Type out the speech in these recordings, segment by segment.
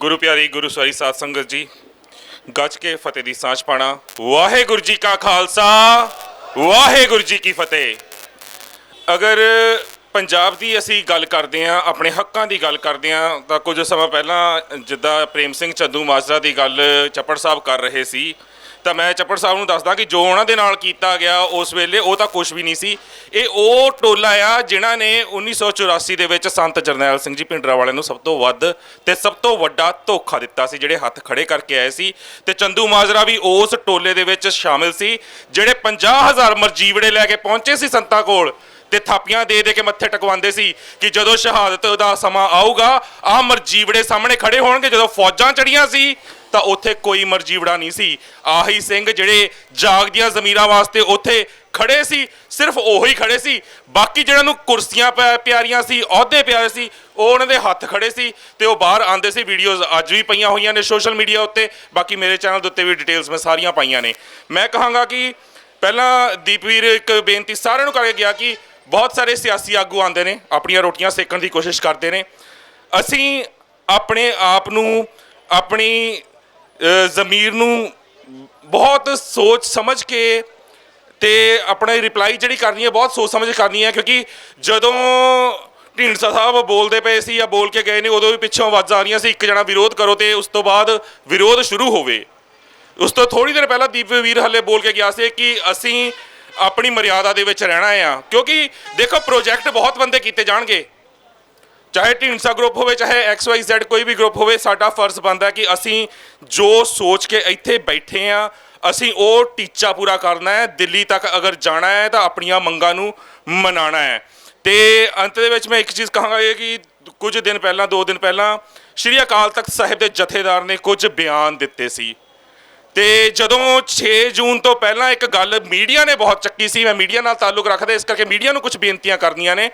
गुरु प्यारी गुरु सवारी साध संगत जी, गज के फतेह दी सांझ पाना। वाहेगुरु जी का खालसा, वाहेगुरु जी की फतेह। अगर पंजाब की असी गल करते हैं, अपने हकों की गल करते हैं, तो कुछ समय पहला जिदा प्रेम सिंह चंदू माजरा की गल चप्पड़ साहब कर रहे सी, तो मैं चप्पड़ साहब नूं दसदा कि जो उन्होंने नाल कीता गया उस वेले वो तो कुछ भी नहीं सी। ये वो टोला आ जिन्हां ने 1984 दे विच संत जरनैल सिंह जी भिंडरांवाले नूं सब तो वध ते सब तो वड्डा धोखा दिता सी, जिहड़े हत्थ खड़े करके आए सी। ते चंदू माजरा भी उस टोले दे विच शामिल सी, जिहड़े 50,000 मरजीवड़े लैके पहुंचे सी संतां कोल ते थापियां दे दे के मत्थे टकवांदे सी कि जदों शहादत दा समा आऊगा आ मरजीवड़े सामने खड़े होणगे। जदों फौजां चढ़ियां सी तो उत्थे कोई मरजीवड़ा नहीं सी, आही सिंह जिहड़े जागदियां ज़मीरां वास्ते उत्थे खड़े सी, सिर्फ ओही खड़े सी। बाकी जिहड़ां नूं कुर्सियां प्यारियां सी, अहुदे प्यारे सी, वो उन्हां दे हत्थ खड़े सी ते वो बाहर आंदे सी। वीडियोज़ अज भी पईयां होईयां ने सोशल मीडिया उत्ते, बाकी मेरे चैनल दे उत्ते भी डिटेल्स मैं सारियां पाईयां ने। मैं कहांगा कि पहलां दीपवीर एक बेनती सारिआं नूं करके गया कि बहुत सारे सियासी आगू आते हैं, अपनियां रोटियां सेकण की कोशिश करते हैं। असी अपने आप नूं अपनी ज़मीर नूं बहुत सोच समझ के ते अपने रिप्लाई जिहड़ी करनी है बहुत सोच समझ करनी है, क्योंकि जदों ढींडसा साहब बोलते पे सी या बोल के गए ने उदों भी पिछों आवाज़ां आ रही सी एक जना विरोध करो तो उस तो बाद विरोध शुरू होवे। उस तो थोड़ी देर पहला दीपवीर हले बोल के गया से कि असी अपनी मर्यादा दे विच रहना है, क्योंकि देखो प्रोजैक्ट बहुत बंदे कीते जाणगे, चाहे ढींडसा ग्रुप हो चाहे XYZ कोई भी ग्रुप हो, साडा फर्ज बनता है कि असी जो सोच के इत्थे बैठे हाँ असी वो टीचा पूरा करना है। दिल्ली तक अगर जाना है तो अपनियां मंगां नूं मनाना है। तो अंत दे विच मैं एक चीज़ कहांगा कि कुछ दिन पहला 2 दिन पहला श्री अकाल तख्त साहिब के जथेदार ने कुछ बयान दिते सी। तो जदों 6 जून तो पहला एक गल मीडिया ने बहुत चक्की सी, मैं मीडिया नाल ताल्लुक रखदा इस करके मीडिया नूं कुछ बेनतियां करनियां ने।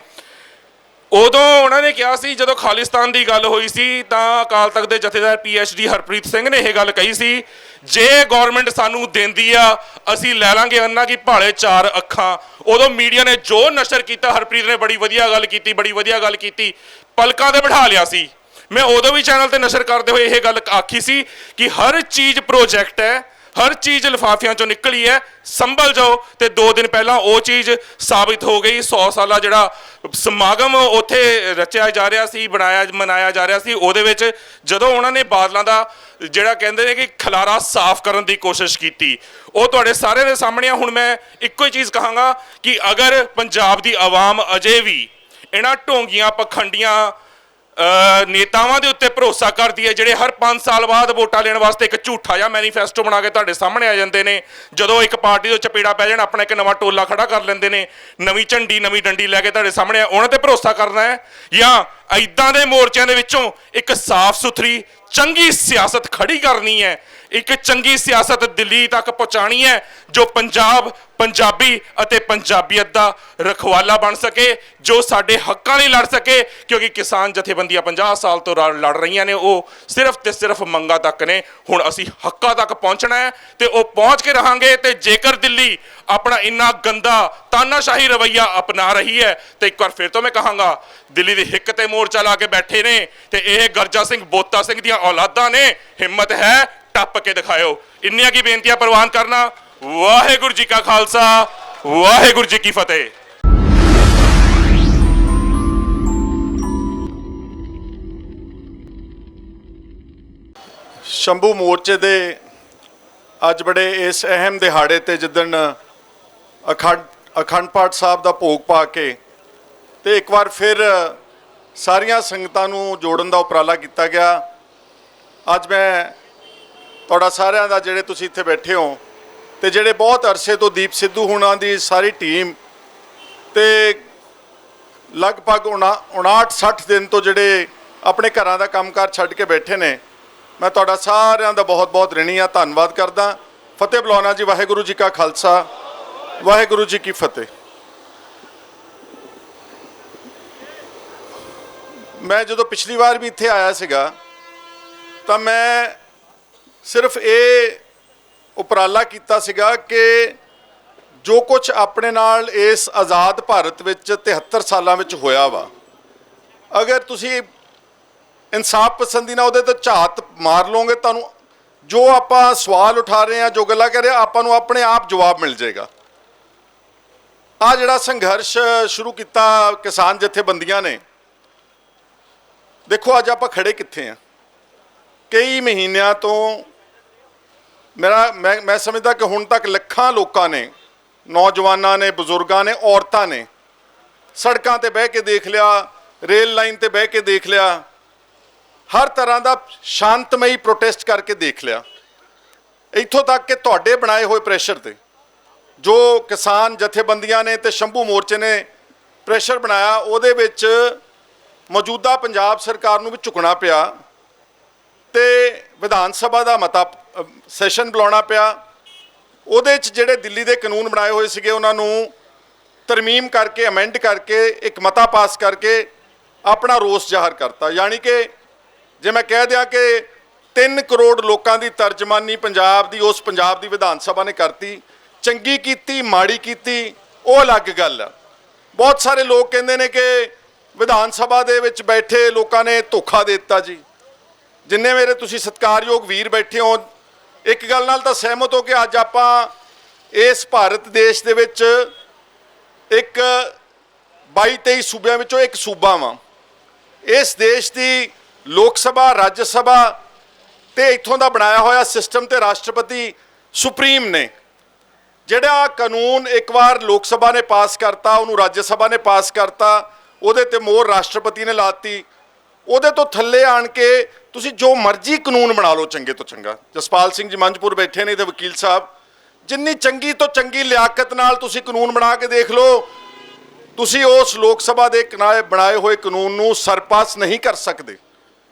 उदों उन्होंने कहा सी जदों खालिस्तान की गल हुई सी तां अकाल तख्त के जथेदार PhD हरप्रीत सिंह ने यह गल कही सी, जे गौरमेंट सानू देंदी आ असी लै लांगे अन्ना की भाले 4 अखां। उदों मीडिया ने जो नशर किया, हरप्रीत ने बड़ी वधिया गल की, बड़ी वधिया गल की, पलकां ते बिठा लिया सी। मैं उदों भी चैनल ते नशर करते हुए यह गल आखी सी कि हर चीज़ प्रोजैक्ट है, हर चीज़ लिफाफियां चों निकली है, संभल जाओ। तो 2 दिन पहला वो चीज़ साबित हो गई। 100 साला जिहड़ा समागम उत्थे रचिया जा रहा सी, मनाया जा रहा सी, उहदे विच जदों उन्होंने बादलों का जिहड़ा कहंदे ने कि खलारा साफ करने की कोशिश की, वो तुहाडे सारे दे सामने। हुण मैं इक्को ही चीज़ कहांगा कि अगर पंजाब की आवाम अजे भी इन्हां ढोंगियां पखंडियां नेतावां दे उत्ते भरोसा करती है, जिहड़े हर 5 साल बाद वोटां लेने वास्ते एक झूठा जिहा मैनीफेस्टो बना के तुहाडे सामने आ जाते हैं। जदों एक पार्टी तो चपेड़ा पै जाण अपना एक नवां टोला खड़ा कर लेंदे ने, नवीं झंडी नवीं डंडी लैके तुहाडे सामने उन्हां ते भरोसा करना है, या इदां दे मोर्चों दे विचों एक साफ सुथरी चंगी सियासत खड़ी करनी है, एक चंगी सियासत दिल्ली तक पहुँचानी है, जो पंजाब पंजाबी अते पंजाबीयत दा रखवाला बन सके, जो साडे हक्कां लई लड़ सके। क्योंकि किसान जथेबंदियां 50 साल तो लड़ रही ने, वो सिर्फ ते सिर्फ मंगा तक ने। हुण असी हक्कां तक पहुँचना है तो वो पहुँच के रहांगे। तो जेकर दिल्ली अपना इन्ना गंदा तानाशाही रवैया अपना रही है तो एक बार फिर तो मैं कहांगा दिल्ली दी हिक ते मोर्चा ला के बैठे ने ते यह गर्जा सिंह बोता सिंह दियां औलादां ने, हिम्मत है टप के दिखाओ। इन्नियां की बेनतियां प्रवान करना। वाहेगुरु जी का खालसा, वाहेगुरु जी की फतेह। शंभू मोर्चे दे अज बड़े इस अहम दिहाड़े ते जिदन अखंड पाठ साहब का भोग पा के ते एक बार फिर सारियां संगतां नूं जोड़न का उपराला किया गया। अज मैं तुहाडा सारियां दा जिहड़े तुसीं इत्थे बैठे हो ते जिहड़े बहुत अरसे तो दीप सिद्धू हुणां दी सारी टीम ते लगभग 59-60 दिन तो जिहड़े अपने घरां दा कामकार छड्ड के बैठे ने, मैं तुहाडा सारियां दा बहुत बहुत ऋणी हाँ, धन्नवाद करदा। फतेह बुलाउणा जी। वाहेगुरु जी का खालसा, वाहेगुरु जी की फतेह। मैं जो पिछली बार भी इत्थे आया सीगा तो मैं सिर्फ ये उपराला किया सीगा कि जो कुछ अपने नाल इस आज़ाद भारत विच 73 सालों में होया वा, अगर तुसी ਇਨਸਾਫ ਪਸੰਦੀ ਨਾਲ ਉਹਦੇ ਤੇ ਝਾਤ ਮਾਰ ਲਓਗੇ, ਤੁਹਾਨੂੰ ਜੋ ਆਪਾਂ ਸਵਾਲ ਉਠਾ ਰਹੇ ਹਾਂ, ਜੋ ਗੱਲਾਂ ਕਰ ਰਹੇ ਹਾਂ, ਆਪਾਂ ਨੂੰ ਆਪਣੇ ਆਪ ਜਵਾਬ ਮਿਲ ਜਾਏਗਾ। ਆ ਜਿਹੜਾ ਸੰਘਰਸ਼ ਸ਼ੁਰੂ ਕੀਤਾ ਕਿਸਾਨ ਜਥੇਬੰਦੀਆਂ ਨੇ, ਦੇਖੋ ਅੱਜ ਆਪਾਂ ਖੜੇ ਕਿੱਥੇ ਆ। ਕਈ ਮਹੀਨਿਆਂ ਤੋਂ ਮੈਂ ਸਮਝਦਾ ਕਿ ਹੁਣ ਤੱਕ ਲੱਖਾਂ ਲੋਕਾਂ ਨੇ, ਨੌਜਵਾਨਾਂ ਨੇ, ਬਜ਼ੁਰਗਾਂ ਨੇ, ਔਰਤਾਂ ਨੇ ਸੜਕਾਂ ਤੇ ਬਹਿ ਕੇ ਦੇਖ ਲਿਆ, ਰੇਲ ਲਾਈਨ ਤੇ ਬਹਿ ਕੇ ਦੇਖ ਲਿਆ, ਹਰ ਤਰ੍ਹਾਂ ਦਾ ਸ਼ਾਂਤਮਈ ਪ੍ਰੋਟੈਸਟ ਕਰਕੇ ਦੇਖ ਲਿਆ। ਇੱਥੋਂ ਤੱਕ ਕਿ ਤੁਹਾਡੇ ਬਣਾਏ ਹੋਏ ਪ੍ਰੈਸ਼ਰ ਤੇ ਜੋ ਕਿਸਾਨ ਜਥੇਬੰਦੀਆਂ ਨੇ ਤੇ ਸ਼ੰਭੂ ਮੋਰਚੇ ਨੇ ਪ੍ਰੈਸ਼ਰ ਬਣਾਇਆ, ਉਹਦੇ ਵਿੱਚ ਮੌਜੂਦਾ ਪੰਜਾਬ ਸਰਕਾਰ ਨੂੰ ਵੀ ਝੁਕਣਾ ਪਿਆ ਤੇ ਵਿਧਾਨ ਸਭਾ ਦਾ ਮਤਾ ਸੈਸ਼ਨ ਬੁਲਾਉਣਾ ਪਿਆ। ਉਹਦੇ 'ਚ ਜਿਹੜੇ ਦਿੱਲੀ ਦੇ ਕਾਨੂੰਨ ਬਣਾਏ ਹੋਏ ਸੀਗੇ ਉਹਨਾਂ ਨੂੰ ਤਰਮੀਮ ਕਰਕੇ, ਅਮੈਂਡ ਕਰਕੇ, ਇੱਕ ਮਤਾ ਪਾਸ ਕਰਕੇ ਆਪਣਾ ਰੋਸ ਜ਼ਾਹਰ ਕਰਤਾ। ਯਾਨੀ ਕਿ ਜੇ ਮੈਂ ਕਹਿ ਦਿਆਂ ਕਿ 3 ਕਰੋੜ ਲੋਕਾਂ ਦੀ ਤਰਜਮਾਨੀ ਪੰਜਾਬ ਦੀ ਵਿਧਾਨ ਸਭਾ ਨੇ ਕਰਤੀ। ਚੰਗੀ ਕੀਤੀ, ਮਾੜੀ ਕੀਤੀ, ਉਹ ਅਲੱਗ ਗੱਲ ਆ। ਬਹੁਤ ਸਾਰੇ ਲੋਕ ਕਹਿੰਦੇ ਨੇ ਕਿ ਵਿਧਾਨ ਸਭਾ ਦੇ ਵਿੱਚ ਬੈਠੇ ਲੋਕਾਂ ਨੇ ਧੋਖਾ ਦੇ ਦਿੱਤਾ ਜੀ। ਜਿੰਨੇ ਮੇਰੇ ਤੁਸੀਂ ਸਤਿਕਾਰਯੋਗ ਵੀਰ ਬੈਠੇ ਹੋ, ਇੱਕ ਗੱਲ ਨਾਲ ਤਾਂ ਸਹਿਮਤ ਹੋ ਕਿ ਅੱਜ ਆਪਾਂ ਇਸ ਭਾਰਤ ਦੇਸ਼ ਦੇ ਵਿੱਚ ਇੱਕ 22-23 ਸੂਬਿਆਂ ਵਿੱਚੋਂ ਇੱਕ ਸੂਬਾ ਵਾਂ। ਇਸ ਦੇਸ਼ ਦੀ ਲੋਕ ਸਭਾ, ਰਾਜ ਸਭਾ ਤੇ ਇੱਥੋਂ ਦਾ ਬਣਾਇਆ ਹੋਇਆ ਸਿਸਟਮ ਤੇ ਰਾਸ਼ਟਰਪਤੀ ਸੁਪਰੀਮ ਨੇ। ਜਿਹੜਾ ਕਾਨੂੰਨ ਇੱਕ ਵਾਰ ਲੋਕ ਸਭਾ ਨੇ ਪਾਸ ਕਰਤਾ, ਉਹਨੂੰ ਰਾਜ ਸਭਾ ਨੇ ਪਾਸ ਕਰਤਾ, ਉਹਦੇ ਤੇ ਮੋਹਰ ਰਾਸ਼ਟਰਪਤੀ ਨੇ ਲਾਤੀ। ਉਹਦੇ ਤੋਂ ਥੱਲੇ ਆਣ ਕੇ ਤੁਸੀਂ ਜੋ ਮਰਜ਼ੀ ਕਾਨੂੰਨ ਬਣਾ ਲਓ, ਚੰਗੇ ਤੋਂ ਚੰਗਾ। ਜਸਪਾਲ ਸਿੰਘ ਜੀ ਮੰਜਪੁਰ ਬੈਠੇ ਨੇ ਤੇ ਵਕੀਲ ਸਾਹਿਬ, ਜਿੰਨੀ ਚੰਗੀ ਤੋਂ ਚੰਗੀ ਲਿਆਕਤ ਨਾਲ ਤੁਸੀਂ ਕਾਨੂੰਨ ਬਣਾ ਕੇ ਦੇਖ ਲਓ, ਤੁਸੀਂ ਉਸ ਲੋਕ ਸਭਾ ਦੇ ਬਣਾਏ ਹੋਏ ਕਾਨੂੰਨ ਨੂੰ ਸਰਪਾਸ ਨਹੀਂ ਕਰ ਸਕਦੇ।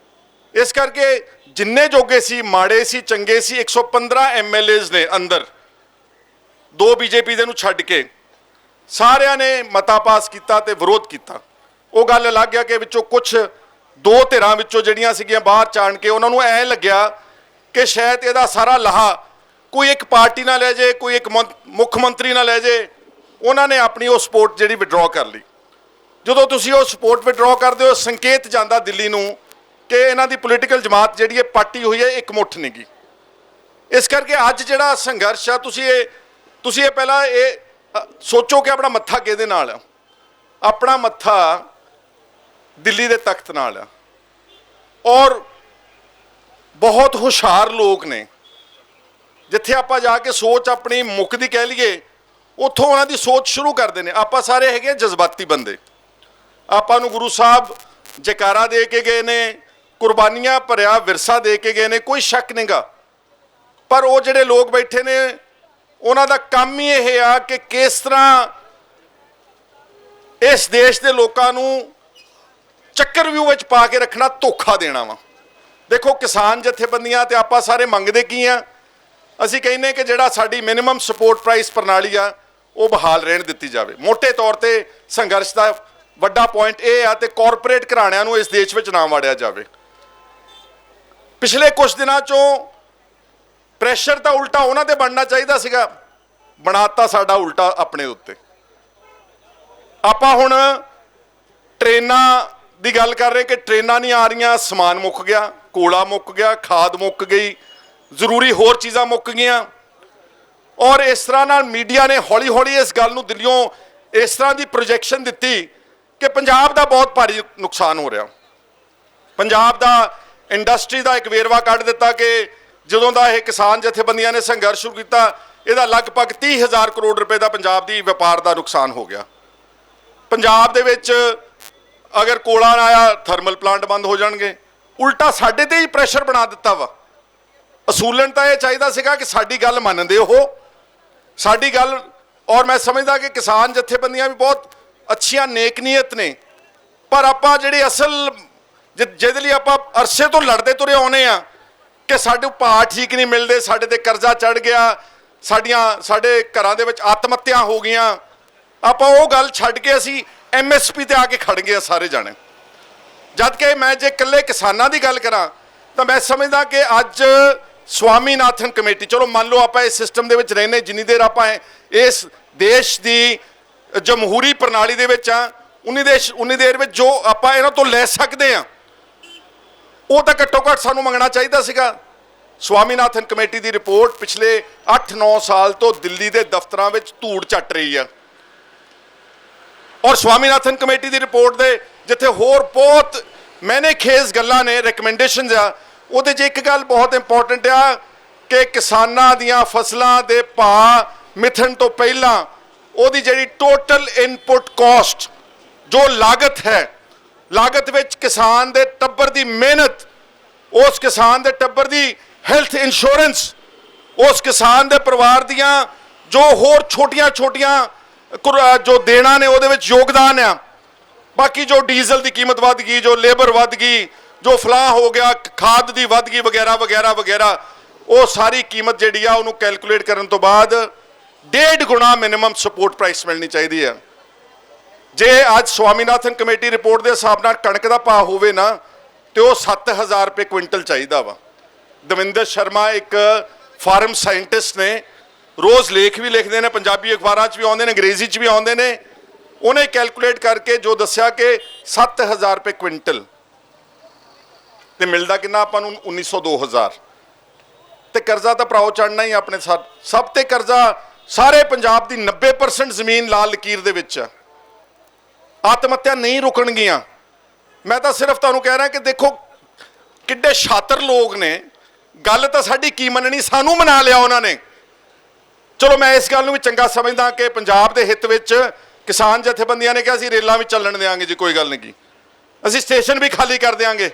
ਇਸ ਕਰਕੇ ਜਿੰਨੇ ਜੋਗੇ ਸੀ, ਮਾੜੇ ਸੀ, ਚੰਗੇ ਸੀ, 115 MLAs ਨੇ ਅੰਦਰ, 2 BJP ਦੇ ਨੂੰ ਛੱਡ ਕੇ ਸਾਰਿਆਂ ਨੇ ਮਤਾ ਪਾਸ ਕੀਤਾ ਤੇ ਵਿਰੋਧ ਕੀਤਾ। ਉਹ ਗੱਲ ਅਲੱਗ ਆ ਕਿ ਵਿੱਚੋਂ ਕੁਝ 2 ਧਿਰਾਂ ਵਿੱਚੋਂ ਜਿਹੜੀਆਂ ਸੀਗੀਆਂ ਬਾਹਰ ਚਾਣ ਕੇ ਉਹਨਾਂ ਨੂੰ ਐਂ ਲੱਗਿਆ ਕਿ ਸ਼ਾਇਦ ਇਹਦਾ ਸਾਰਾ ਲਾਹਾ ਕੋਈ ਇੱਕ ਪਾਰਟੀ ਨਾਲ ਲੈ ਜੇ, ਕੋਈ ਇੱਕ ਮੁੱਖ ਮੰਤਰੀ ਨਾਲ ਲੈ ਜੇ। ਉਹਨਾਂ ਨੇ ਆਪਣੀ ਉਹ ਸਪੋਰਟ ਜਿਹੜੀ ਵਿਡਰਾਅ ਕਰ ਲਈ। ਜਦੋਂ ਤੁਸੀਂ ਉਹ ਸਪੋਰਟ ਵਿਡਰਾਅ ਕਰਦੇ ਹੋ, ਸੰਕੇਤ ਜਾਂਦਾ ਦਿੱਲੀ ਨੂੰ ਕਿ ਇਹਨਾਂ ਦੀ ਪੋਲੀਟੀਕਲ ਜਮਾਤ ਜਿਹੜੀ ਹੈ ਪਾਰਟੀ ਹੋਈ ਹੈ, ਇੱਕ ਮੁੱਠ ਨਹੀਂ ਗੀ। ਇਸ ਕਰਕੇ ਅੱਜ ਜਿਹੜਾ ਸੰਘਰਸ਼ ਆ, ਤੁਸੀਂ ਇਹ ਪਹਿਲਾਂ ਇਹ ਸੋਚੋ ਕਿ ਆਪਣਾ ਮੱਥਾ ਕਿਹਦੇ ਨਾਲ ਆ। ਆਪਣਾ ਮੱਥਾ ਦਿੱਲੀ ਦੇ ਤਖਤ ਨਾਲ ਆ। ਔਰ ਬਹੁਤ ਹੁਸ਼ਿਆਰ ਲੋਕ ਨੇ, ਜਿੱਥੇ ਆਪਾਂ ਜਾ ਕੇ ਸੋਚ ਆਪਣੀ ਮੁੱਕਦੀ ਕਹਿ ਲਈਏ, ਉੱਥੋਂ ਉਹਨਾਂ ਦੀ ਸੋਚ ਸ਼ੁਰੂ ਕਰਦੇ ਨੇ। ਆਪਾਂ ਸਾਰੇ ਹੈਗੇ ਜਜ਼ਬਾਤੀ ਬੰਦੇ। ਆਪਾਂ ਨੂੰ ਗੁਰੂ ਸਾਹਿਬ ਜੈਕਾਰਾ ਦੇ ਕੇ ਗਏ ਨੇ, ਕੁਰਬਾਨੀਆਂ ਭਰਿਆ ਵਿਰਸਾ ਦੇ ਕੇ ਗਏ ਨੇ, ਕੋਈ ਸ਼ੱਕ ਨਹੀਂਗਾ। ਪਰ ਉਹ ਜਿਹੜੇ ਲੋਕ ਬੈਠੇ ਨੇ, ਉਹਨਾਂ ਦਾ ਕੰਮ ਹੀ ਇਹ ਆ ਕਿ ਕਿਸ ਤਰ੍ਹਾਂ ਇਸ ਦੇਸ਼ ਦੇ ਲੋਕਾਂ ਨੂੰ ਚੱਕਰਵਿਊਹ ਵਿੱਚ ਪਾ ਕੇ ਰੱਖਣਾ, ਧੋਖਾ ਦੇਣਾ ਵਾ। ਦੇਖੋ ਕਿਸਾਨ ਜਥੇਬੰਦੀਆਂ ਤੇ ਆਪਾਂ ਸਾਰੇ ਮੰਗਦੇ ਕੀ ਆ? ਅਸੀਂ ਕਹਿੰਦੇ ਕਿ ਜਿਹੜਾ ਸਾਡੀ ਮਿਨੀਮਮ ਸਪੋਰਟ ਪ੍ਰਾਈਸ ਪ੍ਰਣਾਲੀ ਆ, ਉਹ ਬਹਾਲ ਰਹਿਣ ਦਿੱਤੀ ਜਾਵੇ। ਮੋਟੇ ਤੌਰ ਤੇ ਸੰਘਰਸ਼ ਦਾ ਵੱਡਾ ਪੁਆਇੰਟ ਇਹ ਆ ਤੇ ਕਾਰਪੋਰੇਟ ਘਰਾਣਿਆਂ ਨੂੰ ਇਸ ਦੇਸ਼ ਵਿੱਚ ਨਾ ਵਾੜਿਆ ਜਾਵੇ। ਪਿਛਲੇ ਕੁਝ ਦਿਨਾਂ ਚੋਂ ਪ੍ਰੈਸ਼ਰ ਤਾਂ ਉਲਟਾ ਉਹਨਾਂ ਤੇ ਬਣਨਾ ਚਾਹੀਦਾ ਸੀਗਾ, ਬਣਾਤਾ ਸਾਡਾ ਉਲਟਾ ਆਪਣੇ ਉੱਤੇ। ਆਪਾਂ ਹੁਣ ਟ੍ਰੇਨਾਂ ਦੀ ਗੱਲ ਕਰ ਰਹੇ ਕਿ ਟ੍ਰੇਨਾਂ ਨਹੀਂ ਆ ਰਹੀਆਂ, ਸਮਾਨ ਮੁੱਕ ਗਿਆ, ਕੋਲਾ ਮੁੱਕ ਗਿਆ, ਖਾਦ ਮੁੱਕ ਗਈ, ਜ਼ਰੂਰੀ ਹੋਰ ਚੀਜ਼ਾਂ ਮੁੱਕ ਗਈਆਂ। ਔਰ ਇਸ ਤਰ੍ਹਾਂ ਨਾਲ ਮੀਡੀਆ ਨੇ ਹੌਲੀ ਹੌਲੀ ਇਸ ਗੱਲ ਨੂੰ ਦਿੱਲੀੋਂ ਇਸ ਤਰ੍ਹਾਂ ਦੀ ਪ੍ਰੋਜੈਕਸ਼ਨ ਦਿੱਤੀ ਕਿ ਪੰਜਾਬ ਦਾ ਬਹੁਤ ਭਾਰੀ ਨੁਕਸਾਨ ਹੋ ਰਿਹਾ। ਪੰਜਾਬ ਦਾ ਇੰਡਸਟਰੀ ਦਾ ਇੱਕ ਵੇਰਵਾ ਕੱਢ ਦਿੱਤਾ ਕਿ ਜਦੋਂ ਦਾ ਇਹ ਕਿਸਾਨ ਜਥੇਬੰਦੀਆਂ ਨੇ ਸੰਘਰਸ਼ ਸ਼ੁਰੂ ਕੀਤਾ, ਇਹਦਾ ਲਗਭਗ 30,000 ਕਰੋੜ ਰੁਪਏ ਦਾ ਪੰਜਾਬ ਦੀ ਵਪਾਰ ਦਾ ਨੁਕਸਾਨ ਹੋ ਗਿਆ। ਪੰਜਾਬ ਦੇ ਵਿੱਚ ਅਗਰ ਕੋਲਾ ਨਾ ਆਇਆ, ਥਰਮਲ ਪਲਾਂਟ ਬੰਦ ਹੋ ਜਾਣਗੇ। ਉਲਟਾ ਸਾਡੇ ਤੇ ਹੀ ਪ੍ਰੈਸ਼ਰ ਬਣਾ ਦਿੱਤਾ ਵਾ। ਅਸੂਲਨ ਤਾਂ ਇਹ ਚਾਹੀਦਾ ਸੀਗਾ ਕਿ ਸਾਡੀ ਗੱਲ ਮੰਨਦੇ ਉਹ, ਸਾਡੀ ਗੱਲ। ਔਰ ਮੈਂ ਸਮਝਦਾ ਕਿ ਕਿਸਾਨ ਜਥੇਬੰਦੀਆਂ ਵੀ ਬਹੁਤ ਅੱਛੀਆਂ ਨੇਕ ਨੀਅਤ ਨੇ, ਪਰ ਆਪਾਂ ਜਿਹੜੇ ਅਸਲ ਜਿਹਦੇ ਲਈ ਆਪਾਂ ਅਰਸੇ ਤੋਂ ਲੜਦੇ ਤੁਰੇ ਆਉਨੇ ਆ ਕਿ ਸਾਡੇ ਭਾਅ ਠੀਕ ਨਹੀਂ ਮਿਲਦੇ, ਸਾਡੇ ਤੇ ਕਰਜ਼ਾ ਚੜ ਗਿਆ, ਸਾਡੇ ਘਰਾਂ ਦੇ ਵਿੱਚ ਆਤਮ ਹੱਤਿਆ ਹੋ ਗਈਆਂ, ਆਪਾਂ ਉਹ ਗੱਲ ਛੱਡ ਕੇ ਅਸੀਂ MSP ਤੇ ਆ ਕੇ ਖੜ ਗਏ ਸਾਰੇ ਜਾਣੇ। ਜਦ ਕਿ ਮੈਂ ਜੇ ਇਕੱਲੇ ਕਿਸਾਨਾਂ ਦੀ ਗੱਲ ਕਰਾਂ ਤਾਂ ਮੈਂ ਸਮਝਦਾ ਕਿ ਅੱਜ ਸਵਾਮੀਨਾਥਨ ਕਮੇਟੀ, ਚਲੋ ਮੰਨ ਲਓ ਆਪਾਂ ਇਸ ਸਿਸਟਮ ਦੇ ਵਿੱਚ ਰਹਿੰਦੇ, ਜਿੰਨੀ ਦੇਰ ਆਪਾਂ ਇਸ ਦੇਸ਼ ਦੀ ਜਮਹੂਰੀ ਪ੍ਰਣਾਲੀ ਦੇ ਵਿੱਚ ਆ, ਉਨੀ ਦੇਰ ਵਿੱਚ ਜੋ ਆਪਾਂ ਇਹਨਾਂ ਤੋਂ ਲੈ ਸਕਦੇ ਆ ਉਹ ਤਾਂ ਘੱਟੋ ਘੱਟ ਸਾਨੂੰ ਮੰਗਣਾ ਚਾਹੀਦਾ ਸੀਗਾ। ਸਵਾਮੀਨਾਥਨ ਕਮੇਟੀ ਦੀ ਰਿਪੋਰਟ ਪਿਛਲੇ 8-9 ਸਾਲ ਤੋਂ ਦਿੱਲੀ ਦੇ ਦਫ਼ਤਰਾਂ ਵਿੱਚ ਧੂੜ ਚੱਟ ਰਹੀ ਆ, ਔਰ ਸਵਾਮੀਨਾਥਨ ਕਮੇਟੀ ਦੀ ਰਿਪੋਰਟ ਦੇ ਜਿੱਥੇ ਹੋਰ ਬਹੁਤ ਮੈਨੇ ਖੇਜ਼ ਗੱਲਾਂ ਨੇ, ਰეკਮੈਂਡੇਸ਼ਨਸ ਆ, ਉਹਦੇ 'ਚ ਇੱਕ ਗੱਲ ਬਹੁਤ ਇੰਪੋਰਟੈਂਟ ਆ ਕਿ ਕਿਸਾਨਾਂ ਦੀਆਂ ਫਸਲਾਂ ਦੇ ਭਾਅ ਮਿਥਣ ਤੋਂ ਪਹਿਲਾਂ ਉਹਦੀ ਜਿਹੜੀ ਟੋਟਲ ਇਨਪੁਟ ਕਾਸਟ ਜੋ ਲਾਗਤ ਹੈ, ਲਾਗਤ ਵਿੱਚ ਕਿਸਾਨ ਦੇ ਟੱਬਰ ਦੀ ਮਿਹਨਤ, ਉਸ ਕਿਸਾਨ ਦੇ ਟੱਬਰ ਦੀ ਹੈਲਥ ਇੰਸ਼ੋਰੈਂਸ, ਉਸ ਕਿਸਾਨ ਦੇ ਪਰਿਵਾਰ ਦੀਆਂ ਜੋ ਹੋਰ ਛੋਟੀਆਂ ਜੋ ਦੇਣਾ ਨੇ ਉਹਦੇ ਵਿੱਚ ਯੋਗਦਾਨ ਆ, ਬਾਕੀ ਜੋ ਡੀਜ਼ਲ ਦੀ ਕੀਮਤ ਵੱਧ ਗਈ, ਜੋ ਲੇਬਰ ਵੱਧ ਗਈ, ਜੋ ਫਲਾਹ ਹੋ ਗਿਆ, ਖਾਦ ਦੀ ਵੱਧ ਗਈ ਵਗੈਰਾ ਵਗੈਰਾ ਵਗੈਰਾ, ਉਹ ਸਾਰੀ ਕੀਮਤ ਜਿਹੜੀ ਆ ਉਹਨੂੰ ਕੈਲਕੂਲੇਟ ਕਰਨ ਤੋਂ ਬਾਅਦ 1.5 ਗੁਣਾ ਮਿਨੀਮਮ ਸਪੋਰਟ ਪ੍ਰਾਈਸ ਮਿਲਣੀ ਚਾਹੀਦੀ ਆ। ਜੇ ਅੱਜ ਸਵਾਮੀਨਾਥਨ ਕਮੇਟੀ ਰਿਪੋਰਟ ਦੇ ਹਿਸਾਬ ਨਾਲ ਕਣਕ ਦਾ ਭਾਅ ਹੋਵੇ ਨਾ ਤੇ ਉਹ 7000 ਰੁਪਏ ਕੁਇੰਟਲ ਚਾਹੀਦਾ ਵਾ। ਦਵਿੰਦਰ ਸ਼ਰਮਾ ਇੱਕ ਫਾਰਮ ਸਾਇੰਟਿਸਟ ਨੇ, ਰੋਜ਼ ਲੇਖ ਵੀ ਲਿਖਦੇ ਨੇ, ਪੰਜਾਬੀ ਅਖਬਾਰਾਂ 'ਚ ਵੀ ਆਉਂਦੇ ਨੇ, ਅੰਗਰੇਜ਼ੀ 'ਚ ਵੀ ਆਉਂਦੇ ਨੇ, ਉਹਨੇ ਕੈਲਕੂਲੇਟ ਕਰਕੇ ਜੋ ਦੱਸਿਆ ਕਿ 7000 ਰੁਪਏ ਕੁਇੰਟਲ ਤੇ ਮਿਲਦਾ ਕਿੰਨਾ ਆਪਾਂ ਨੂੰ 1900-2000। ਤੇ ਕਰਜ਼ਾ ਤਾਂ ਭਰਾਓ ਚੜਨਾ ਹੀ ਆਪਣੇ ਸਭ ਤੇ ਕਰਜ਼ਾ, ਸਾਰੇ ਪੰਜਾਬ ਦੀ 90% ਜ਼ਮੀਨ ਲਾਲ ਲਕੀਰ ਦੇ ਵਿੱਚ ਆ। ਆਤਮ ਹੱਤਿਆ ਨਹੀਂ ਰੁਕਣਗੀਆਂ। ਮੈਂ ਤਾਂ ਸਿਰਫ ਤੁਹਾਨੂੰ ਕਹਿ ਰਿਹਾ ਕਿ ਦੇਖੋ ਕਿੱਡੇ ਸ਼ਾਤਰ ਲੋਕ ਨੇ, ਗੱਲ ਤਾਂ ਸਾਡੀ ਕੀ ਮੰਨਣੀ, ਸਾਨੂੰ ਮਨਾ ਲਿਆ ਉਹਨਾਂ ਨੇ। ਚਲੋ ਮੈਂ ਇਸ ਗੱਲ ਨੂੰ ਵੀ ਚੰਗਾ ਸਮਝਦਾ ਕਿ ਪੰਜਾਬ ਦੇ ਹਿੱਤ ਵਿੱਚ ਕਿਸਾਨ ਜਥੇਬੰਦੀਆਂ ਨੇ ਕਿਹਾ ਅਸੀਂ ਰੇਲਾਂ ਵੀ ਚੱਲਣ ਦੇਵਾਂਗੇ ਜੀ, ਕੋਈ ਗੱਲ ਨਹੀਂ, ਅਸੀਂ ਸਟੇਸ਼ਨ ਵੀ ਖਾਲੀ ਕਰ ਦੇਵਾਂਗੇ।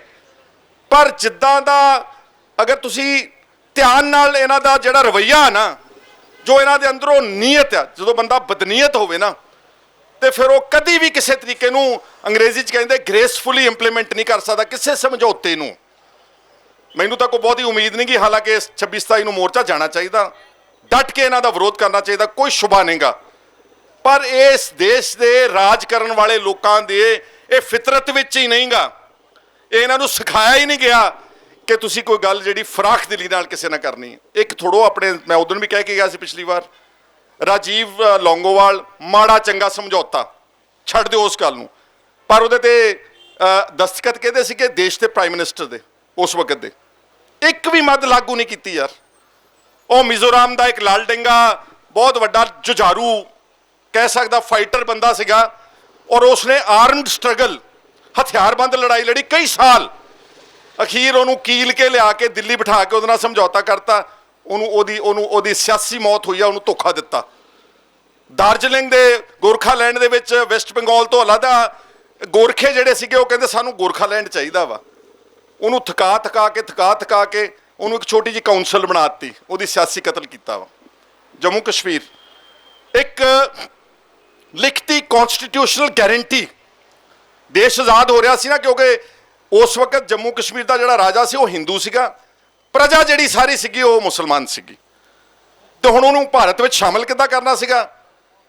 ਪਰ ਜਿੱਦਾਂ ਦਾ ਅਗਰ ਤੁਸੀਂ ਧਿਆਨ ਨਾਲ ਇਹਨਾਂ ਦਾ ਜਿਹੜਾ ਰਵੱਈਆ ਨਾ, ਜੋ ਇਹਨਾਂ ਦੇ ਅੰਦਰੋਂ ਨੀਅਤ ਆ, ਜਦੋਂ ਬੰਦਾ ਬਦਨੀਅਤ ਹੋਵੇ ਨਾ ਤੇ ਫਿਰ ਉਹ ਕਦੀ ਵੀ ਕਿਸੇ ਤਰੀਕੇ ਨੂੰ ਅੰਗਰੇਜ਼ੀ 'ਚ ਕਹਿੰਦੇ ਗ੍ਰੇਸਫੁਲੀ ਇੰਪਲੀਮੈਂਟ ਨਹੀਂ ਕਰ ਸਕਦਾ ਕਿਸੇ ਸਮਝੌਤੇ ਨੂੰ। ਮੈਨੂੰ ਤਾਂ ਕੋਈ ਬਹੁਤੀ ਉਮੀਦ ਨਹੀਂ ਕਿ ਹਾਲਾਂਕਿ 26-27 ਨੂੰ ਮੋਰਚਾ ਜਾਣਾ ਚਾਹੀਦਾ, ਡਟ ਕੇ ਇਹਨਾਂ ਦਾ ਵਿਰੋਧ ਕਰਨਾ ਚਾਹੀਦਾ, ਕੋਈ ਸ਼ੁਬਾ ਨਹੀਂਗਾ। ਪਰ ਇਸ ਦੇਸ਼ ਦੇ ਰਾਜ ਕਰਨ ਵਾਲੇ ਲੋਕਾਂ ਦੇ ਇਹ ਫਿਤਰਤ ਵਿੱਚ ਹੀ ਨਹੀਂਗਾ, ਇਹ ਇਹਨਾਂ ਨੂੰ ਸਿਖਾਇਆ ਹੀ ਨਹੀਂ ਗਿਆ ਕਿ ਤੁਸੀਂ ਕੋਈ ਗੱਲ ਜਿਹੜੀ ਫਰਾਖ ਦਿਲੀ ਨਾਲ ਕਿਸੇ ਨਾਲ ਕਰਨੀ। ਇੱਕ ਥੋੜੋ ਆਪਣੇ, ਮੈਂ ਉਦੋਂ ਵੀ ਕਹਿ ਕੇ ਗਿਆ ਸੀ ਪਿਛਲੀ ਵਾਰ, ਰਾਜੀਵ ਲੌਂਗੋਵਾਲ ਮਾੜਾ ਚੰਗਾ ਸਮਝੌਤਾ, ਛੱਡ ਦਿਓ ਉਸ ਗੱਲ ਨੂੰ, ਪਰ ਉਹਦੇ ਤੇ ਦਸਤਖਤ ਕਿਹਦੇ ਸੀਗੇ? ਦੇਸ਼ ਦੇ ਪ੍ਰਾਈਮ ਮਿਨਿਸਟਰ ਦੇ ਉਸ ਵਕਤ ਦੇ। ਇੱਕ ਵੀ ਮੱਦ ਲਾਗੂ ਨਹੀਂ ਕੀਤੀ ਯਾਰ। ਉਹ ਮਿਜ਼ੋਰਾਮ ਦਾ ਇੱਕ ਲਾਲ ਡੰਗਾ ਬਹੁਤ ਵੱਡਾ ਜੁਝਾਰੂ ਕਹਿ ਸਕਦਾ ਫਾਈਟਰ ਬੰਦਾ ਸੀਗਾ, ਔਰ ਉਸਨੇ ਆਰਮਡ ਸਟਰਗਲ, ਹਥਿਆਰਬੰਦ ਲੜਾਈ ਲੜੀ ਕਈ ਸਾਲ, ਅਖੀਰ ਉਹਨੂੰ ਕੀਲ ਕੇ ਲਿਆ ਕੇ ਦਿੱਲੀ ਬਿਠਾ ਕੇ ਉਹਦੇ ਨਾਲ ਸਮਝੌਤਾ ਕਰਤਾ, ਉਹਦੀ ਸਿਆਸੀ ਮੌਤ ਹੋਈ ਆ, ਉਹਨੂੰ ਧੋਖਾ ਦਿੱਤਾ। ਦਾਰਜਲਿੰਗ ਦੇ ਗੋਰਖਾਲੈਂਡ ਦੇ ਵਿੱਚ ਵੈਸਟ ਬੰਗਾਲ ਤੋਂ ਅਲੱਗਾ ਗੋਰਖੇ ਜਿਹੜੇ ਸੀਗੇ ਉਹ ਕਹਿੰਦੇ ਸਾਨੂੰ ਗੋਰਖਾਲੈਂਡ ਚਾਹੀਦਾ ਵਾ, ਉਹਨੂੰ ਥਕਾ ਕੇ ਉਹਨੂੰ ਇੱਕ ਛੋਟੀ ਜਿਹੀ ਕਾਉਂਸਲ ਬਣਾ ਦਿੱਤੀ, ਉਹਦੀ ਸਿਆਸੀ ਕਤਲ ਕੀਤਾ ਵਾ। ਜੰਮੂ ਕਸ਼ਮੀਰ ਇੱਕ ਲਿਖਤੀ ਕਨਸਟੀਟਿਊਸ਼ਨਲ ਗਾਰੰਟੀ, ਦੇਸ਼ ਆਜ਼ਾਦ ਹੋ ਰਿਹਾ ਸੀ ਨਾ, ਕਿਉਂਕਿ ਉਸ ਵਕਤ ਜੰਮੂ ਕਸ਼ਮੀਰ ਦਾ ਜਿਹੜਾ ਰਾਜਾ ਸੀ ਉਹ ਹਿੰਦੂ ਸੀਗਾ, ਪ੍ਰਜਾ ਜਿਹੜੀ ਸਾਰੀ ਸੀਗੀ ਉਹ ਮੁਸਲਮਾਨ ਸੀਗੀ, ਤੇ ਹੁਣ ਉਹਨੂੰ ਭਾਰਤ ਵਿੱਚ ਸ਼ਾਮਲ ਕਿੱਦਾਂ ਕਰਨਾ ਸੀਗਾ?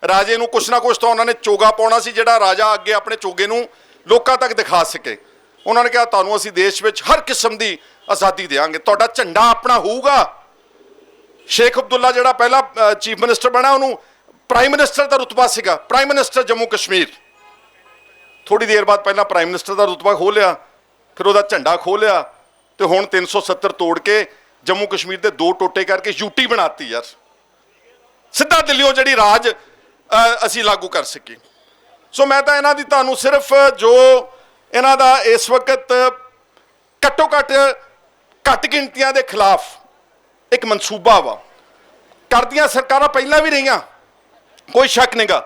ਰਾਜੇ ਨੂੰ ਕੁਛ ਨਾ ਕੁਛ ਤਾਂ ਉਹਨਾਂ ਨੇ ਚੋਗਾ ਪਾਉਣਾ ਸੀ, ਜਿਹੜਾ ਰਾਜਾ ਅੱਗੇ ਆਪਣੇ ਚੋਗੇ ਨੂੰ ਲੋਕਾਂ ਤੱਕ ਦਿਖਾ ਸਕੇ। ਉਹਨਾਂ ਨੇ ਕਿਹਾ ਤੁਹਾਨੂੰ ਅਸੀਂ ਦੇਸ਼ ਵਿੱਚ ਹਰ ਕਿਸਮ ਦੀ ਆਜ਼ਾਦੀ ਦੇਵਾਂਗੇ, ਤੁਹਾਡਾ ਝੰਡਾ ਆਪਣਾ ਹੋਊਗਾ। ਸ਼ੇਖ ਅਬਦੁੱਲਾ ਜਿਹੜਾ ਪਹਿਲਾ ਚੀਫ ਮਿਨਿਸਟਰ ਬਣਾ, ਉਹਨੂੰ ਪ੍ਰਾਈਮ ਮਿਨਿਸਟਰ ਦਾ ਰੁਤਬਾ ਸੀਗਾ, ਪ੍ਰਾਈਮ ਮਿਨਿਸਟਰ ਜੰਮੂ ਕਸ਼ਮੀਰ। ਥੋੜੀ ਦੇਰ ਬਾਅਦ ਪਹਿਲਾਂ ਪ੍ਰਾਈਮ ਮਿਨਿਸਟਰ ਦਾ ਰੁਤਬਾ ਖੋਹ ਲਿਆ, ਫਿਰ ਉਹਦਾ ਝੰਡਾ ਖੋਹ ਲਿਆ, ਤੇ ਹੁਣ 370 ਤੋੜ ਕੇ ਜੰਮੂ ਕਸ਼ਮੀਰ ਦੇ 2 ਟੋਟੇ ਕਰਕੇ ਯੂਟੀ ਬਣਾਤੀ ਯਾਰ। ਸਿੱਧਾ ਦਿੱਲੀੋਂ ਜਿਹੜੀ ਰਾਜ ਅਸੀਂ ਲਾਗੂ ਕਰ ਸਕੀ। ਸੋ ਮੈਂ ਤਾਂ ਇਹਨਾਂ ਦੀ ਤੁਹਾਨੂੰ ਸਿਰਫ ਜੋ ਇਹਨਾਂ ਦਾ ਇਸ ਵਕਤ ਘੱਟੋ ਘੱਟ ਗਿਣਤੀਆਂ ਦੇ ਖਿਲਾਫ ਇੱਕ ਮਨਸੂਬਾ ਵਾ, ਕਰਦੀਆਂ ਸਰਕਾਰਾਂ ਪਹਿਲਾਂ ਵੀ ਰਹੀਆਂ, ਕੋਈ ਸ਼ੱਕ ਨਹੀਂਗਾ,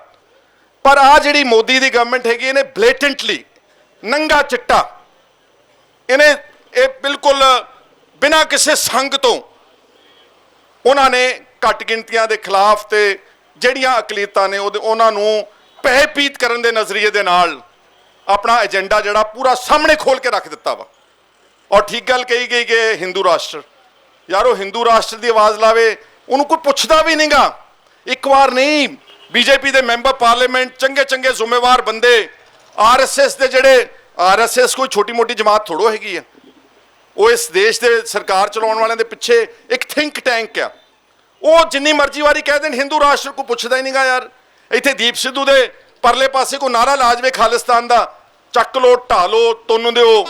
ਪਰ ਆ ਜਿਹੜੀ ਮੋਦੀ ਦੀ ਗਵਰਨਮੈਂਟ ਹੈਗੀ ਇਹਨੇ ਬਲੇਟੈਂਟਲੀ ਨੰਗਾ ਚਿੱਟਾ, ਇਹਨੇ ਇਹ ਬਿਲਕੁਲ ਬਿਨਾਂ ਕਿਸੇ ਸੰਗ ਤੋਂ ਉਹਨਾਂ ਨੇ ਘੱਟ ਗਿਣਤੀਆਂ ਦੇ ਖਿਲਾਫ ਤੇ ਜਿਹੜੀਆਂ ਅਕਲੀਤਾਂ ਨੇ ਉਹਨਾਂ ਨੂੰ ਭੈਭੀਤ ਕਰਨ ਦੇ ਨਜ਼ਰੀਏ ਦੇ ਨਾਲ ਆਪਣਾ ਏਜੰਡਾ ਜਿਹੜਾ ਪੂਰਾ ਸਾਹਮਣੇ ਖੋਲ ਕੇ ਰੱਖ ਦਿੱਤਾ ਵਾ। ਔਰ ਠੀਕ ਗੱਲ ਕਹੀ ਗਈ ਕਿ ਹਿੰਦੂ ਰਾਸ਼ਟਰ, ਯਾਰ ਉਹ ਹਿੰਦੂ ਰਾਸ਼ਟਰ ਦੀ ਆਵਾਜ਼ ਲਾਵੇ, ਉਹਨੂੰ ਕੋਈ ਪੁੱਛਦਾ ਵੀ ਨਹੀਂਗਾ। ਇੱਕ ਵਾਰ ਨਹੀਂ, ਬੀਜੇਪੀ ਦੇ ਮੈਂਬਰ ਪਾਰਲੀਮੈਂਟ, ਚੰਗੇ ਜ਼ਿੰਮੇਵਾਰ ਬੰਦੇ, ਆਰਐਸਐਸ ਦੇ ਜਿਹੜੇ, ਆਰਐਸਐਸ ਕੋਈ ਛੋਟੀ ਮੋਟੀ ਜਮਾਤ ਥੋੜੋ ਹੈਗੀ ਆ, ਉਹ ਇਸ ਦੇਸ਼ ਦੇ ਸਰਕਾਰ ਚਲਾਉਣ ਵਾਲਿਆਂ ਦੇ ਪਿੱਛੇ ਇੱਕ ਥਿੰਕ ਟੈਂਕ ਆ। ਉਹ ਜਿੰਨੀ ਮਰਜ਼ੀ ਵਾਰੀ ਕਹਿ ਦੇਣ ਹਿੰਦੂ ਰਾਸ਼ਟਰ ਕੋਈ ਪੁੱਛਦਾ ਹੀ ਨਹੀਂਗਾ ਯਾਰ। ਇੱਥੇ ਦੀਪ ਸਿੱਧੂ ਦੇ ਪਰਲੇ ਪਾਸੇ ਕੋਈ ਨਾਰਾ ਲਾ ਜਾਵੇ ਖਾਲਿਸਤਾਨ ਦਾ, ਚੱਕ ਲੋ, ਢਾ ਲੋ, ਤੁੰਨ ਦਿਓ,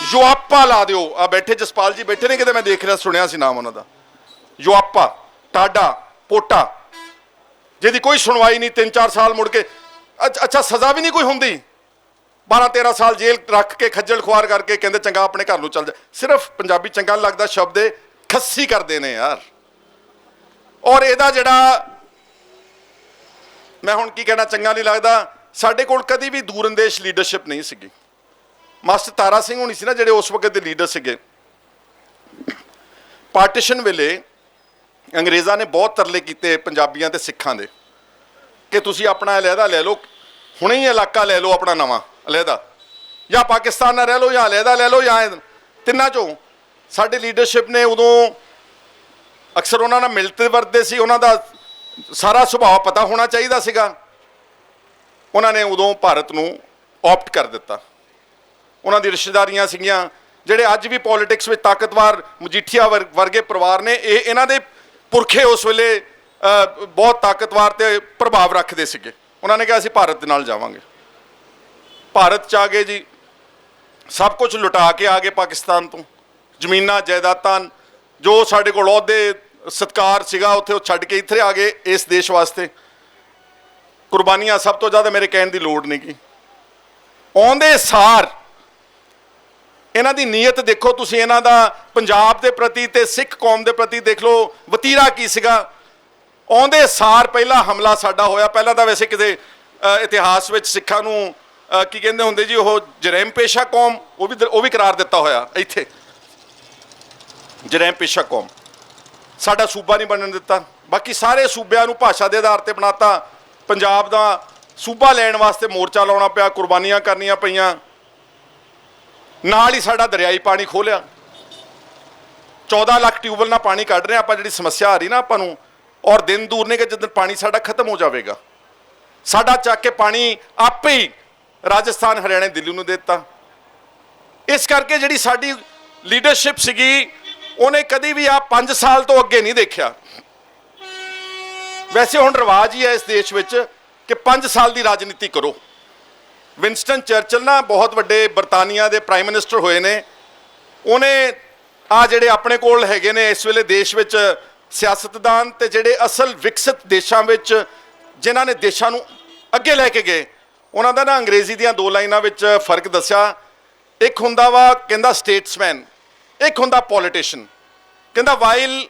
ਯੁਆਪਾ ਲਾ ਦਿਓ। ਆ ਬੈਠੇ ਜਸਪਾਲ ਜੀ ਬੈਠੇ ਨੇ, ਕਿਤੇ ਮੈਂ ਦੇਖ ਰਿਹਾ ਸੁਣਿਆ ਸੀ ਨਾਮ ਉਹਨਾਂ ਦਾ, ਯੁਆਪਾ, ਟਾਡਾ, ਪੋਟਾ, ਜਿਹਦੀ ਕੋਈ ਸੁਣਵਾਈ ਨਹੀਂ, 3-4 ਸਾਲ ਮੁੜ ਕੇ ਅੱਛਾ ਸਜ਼ਾ ਵੀ ਨਹੀਂ ਕੋਈ ਹੁੰਦੀ, 12-13 ਸਾਲ ਜੇਲ੍ਹ ਰੱਖ ਕੇ ਖੱਜਲ ਖੁਆਰ ਕਰਕੇ ਕਹਿੰਦੇ ਚੰਗਾ ਆਪਣੇ ਘਰ ਨੂੰ ਚੱਲ ਜਾ। ਸਿਰਫ ਪੰਜਾਬੀ ਚੰਗਾ ਨਹੀਂ ਲੱਗਦਾ ਸ਼ਬਦ ਇਹ ਖੱਸੀ ਕਰਦੇ ਨੇ ਯਾਰ। ਔਰ ਇਹਦਾ ਜਿਹੜਾ ਮੈਂ ਹੁਣ ਕੀ ਕਹਿਣਾ, ਚੰਗਾ ਨਹੀਂ ਲੱਗਦਾ। ਸਾਡੇ ਕੋਲ ਕਦੀ ਵੀ ਦੂਰਅੰਦੇਸ਼ ਲੀਡਰਸ਼ਿਪ ਨਹੀਂ ਸੀਗੀ। ਮਾਸਟਰ ਤਾਰਾ ਸਿੰਘ ਹੋਣੀ ਸੀ ਨਾ ਜਿਹੜੇ ਉਸ ਵਕਤ ਦੇ ਲੀਡਰ ਸੀਗੇ। ਪਾਰਟੀਸ਼ਨ ਵੇਲੇ ਅੰਗਰੇਜ਼ਾਂ ਨੇ ਬਹੁਤ ਤਰਲੇ ਕੀਤੇ ਪੰਜਾਬੀਆਂ ਤੇ ਸਿੱਖਾਂ ਦੇ ਕਿ ਤੁਸੀਂ ਆਪਣਾ ਅਲੱਗਾ ਲੈ ਲਓ, ਹੁਣੇ ਹੀ ਇਲਾਕਾ ਲੈ ਲਓ ਆਪਣਾ ਨਵਾਂ ਅਲੱਗਾ, ਜਾਂ ਪਾਕਿਸਤਾਨ ਨਾਲ ਰਹਿ ਲਓ, ਜਾਂ ਅਲੱਗਾ ਲੈ ਲਓ, ਜਾਂ ਤਿੰਨਾਂ ਚੋਂ। ਸਾਡੀ ਲੀਡਰਸ਼ਿਪ ਨੇ ਉਦੋਂ ਅਕਸਰ ਉਹਨਾਂ ਨਾਲ ਮਿਲਦੇ ਵਰਤਦੇ ਸੀ, ਉਹਨਾਂ ਦਾ ਸਾਰਾ ਸੁਭਾਅ ਪਤਾ ਹੋਣਾ ਚਾਹੀਦਾ ਸੀਗਾ। ਉਹਨਾਂ ਨੇ ਉਦੋਂ ਭਾਰਤ ਨੂੰ ਆਪਟ ਕਰ ਦਿੱਤਾ। ਉਹਨਾਂ ਦੀ ਰਿਸ਼ਤੇਦਾਰੀਆਂ ਸੀਗੀਆਂ ਜਿਹੜੇ ਅੱਜ ਵੀ ਪੋਲਿਟਿਕਸ ਵਿੱਚ ਤਾਕਤਵਰ ਮਜੀਠੀਆ ਵਰਗੇ ਪਰਿਵਾਰ ਨੇ, ਇਹਨਾਂ ਦੇ ਪੁਰਖੇ ਉਸ ਵੇਲੇ ਬਹੁਤ ਤਾਕਤਵਰ ਤੇ ਪ੍ਰਭਾਵ ਰੱਖਦੇ ਸੀਗੇ। ਉਹਨਾਂ ਨੇ ਕਿਹਾ ਅਸੀਂ ਭਾਰਤ ਦੇ ਨਾਲ ਜਾਵਾਂਗੇ। ਭਾਰਤ 'ਚ ਆ ਗਏ ਜੀ, ਸਭ ਕੁਝ ਲੁਟਾ ਕੇ ਆ ਗਏ ਪਾਕਿਸਤਾਨ ਤੋਂ, ਜ਼ਮੀਨਾਂ ਜਾਇਦਾਦਾਂ ਜੋ ਸਾਡੇ ਕੋਲ ਅਹੁਦੇ ਸਤਿਕਾਰ ਸੀਗਾ ਉੱਥੇ ਉਹ ਛੱਡ ਕੇ ਇੱਥੇ ਆ ਗਏ ਇਸ ਦੇਸ਼ ਵਾਸਤੇ। ਕੁਰਬਾਨੀਆਂ ਸਭ ਤੋਂ ਜ਼ਿਆਦਾ ਮੇਰੇ ਕਹਿਣ ਦੀ ਲੋੜ ਨਹੀਂ ਗੀ। ਆਉਂਦੇ ਸਾਰ ਇਹਨਾਂ ਦੀ ਨੀਅਤ ਦੇਖੋ ਤੁਸੀਂ, ਇਹਨਾਂ ਦਾ ਪੰਜਾਬ ਦੇ ਪ੍ਰਤੀ ਤੇ ਸਿੱਖ ਕੌਮ ਦੇ ਪ੍ਰਤੀ ਦੇਖ ਲਓ ਵਤੀਰਾ ਕੀ ਸੀਗਾ। ਆਉਂਦੇ ਸਾਰ ਪਹਿਲਾ ਹਮਲਾ ਸਾਡਾ ਹੋਇਆ। ਪਹਿਲਾਂ ਤਾਂ ਵੈਸੇ ਕਿਤੇ ਇਤਿਹਾਸ ਵਿੱਚ ਸਿੱਖਾਂ ਨੂੰ ਕੀ ਕਹਿੰਦੇ ਹੁੰਦੇ ਜੀ, ਉਹ ਜਰੈਮ ਪੇਸ਼ਾ ਕੌਮ, ਉਹ ਵੀ ਕਰਾਰ ਦਿੱਤਾ ਹੋਇਆ ਇੱਥੇ, ਜਰੈਮ ਪੇਸ਼ਾ ਕੌਮ। ਸਾਡਾ ਸੂਬਾ ਨਹੀਂ ਬਣਨ ਦਿੱਤਾ, ਬਾਕੀ ਸਾਰੇ ਸੂਬਿਆਂ ਨੂੰ ਭਾਸ਼ਾ ਦੇ ਆਧਾਰ ਤੇ ਬਣਾਤਾ। ਪੰਜਾਬ ਦਾ ਸੂਬਾ ਲੈਣ ਵਾਸਤੇ ਮੋਰਚਾ ਲਾਉਣਾ ਪਿਆ, ਕੁਰਬਾਨੀਆਂ ਕਰਨੀਆਂ ਪਈਆਂ। ਨਾਲ ਹੀ ਸਾਡਾ ਦਰਿਆਈ ਪਾਣੀ ਖੋਲਿਆ। 14 ਲੱਖ ਟਿਊਬਵੈੱਲ ਨਾਲ ਪਾਣੀ ਕੱਢ ਰਹੇ ਆਪਾਂ, ਜਿਹੜੀ ਸਮੱਸਿਆ ਆ ਰਹੀ ਨਾ ਆਪਾਂ ਨੂੰ, ਔਰ ਦਿਨ ਦੂਰ ਨੇ ਕਿ ਜਦੋਂ ਪਾਣੀ ਸਾਡਾ ਖਤਮ ਹੋ ਜਾਵੇਗਾ। ਸਾਡਾ ਚੱਕ ਕੇ ਪਾਣੀ ਆਪੇ ਹੀ ਰਾਜਸਥਾਨ, ਹਰਿਆਣਾ, ਦਿੱਲੀ ਨੂੰ ਦੇ ਦਿੱਤਾ। ਇਸ ਕਰਕੇ ਜਿਹੜੀ ਸਾਡੀ ਲੀਡਰਸ਼ਿਪ ਸੀਗੀ ਉਹਨੇ ਕਦੀ ਵੀ 5 ਸਾਲ ਤੋਂ ਅੱਗੇ ਨਹੀਂ ਦੇਖਿਆ। ਵੈਸੇ ਹੁਣ ਰਿਵਾਜ ਹੀ ਹੈ ਇਸ ਦੇਸ਼ ਵਿੱਚ ਕਿ 5 ਸਾਲ ਦੀ ਰਾਜਨੀਤੀ ਕਰੋ। ਵਿੰਸਟਨ ਚਰਚਿਲ ਨਾ ਬਹੁਤ ਵੱਡੇ ਬਰਤਾਨੀਆ ਦੇ ਪ੍ਰਾਈਮ ਮਿਨਿਸਟਰ ਹੋਏ ਨੇ। ਉਹਨੇ ਆ ਜਿਹੜੇ ਆਪਣੇ ਕੋਲ ਹੈਗੇ ਨੇ ਇਸ ਵੇਲੇ ਦੇਸ਼ ਵਿੱਚ ਸਿਆਸਤਦਾਨ ਤੇ ਜਿਹੜੇ ਅਸਲ ਵਿਕਸਿਤ ਦੇਸ਼ਾਂ ਵਿੱਚ ਜਿਨ੍ਹਾਂ ਨੇ ਦੇਸ਼ਾਂ ਨੂੰ ਅੱਗੇ ਲੈ ਕੇ ਗਏ, ਉਹਨਾਂ ਦਾ ਨਾ ਅੰਗਰੇਜ਼ੀ ਦੀਆਂ 2 ਲਾਈਨਾਂ ਵਿੱਚ ਫਰਕ ਦੱਸਿਆ। ਇੱਕ ਹੁੰਦਾ ਵਾ ਕਹਿੰਦਾ ਸਟੇਟਸਮੈਨ, ਇੱਕ ਹੁੰਦਾ ਪੋਲੀਟੀਸ਼ੀਅਨ। ਕਹਿੰਦਾ while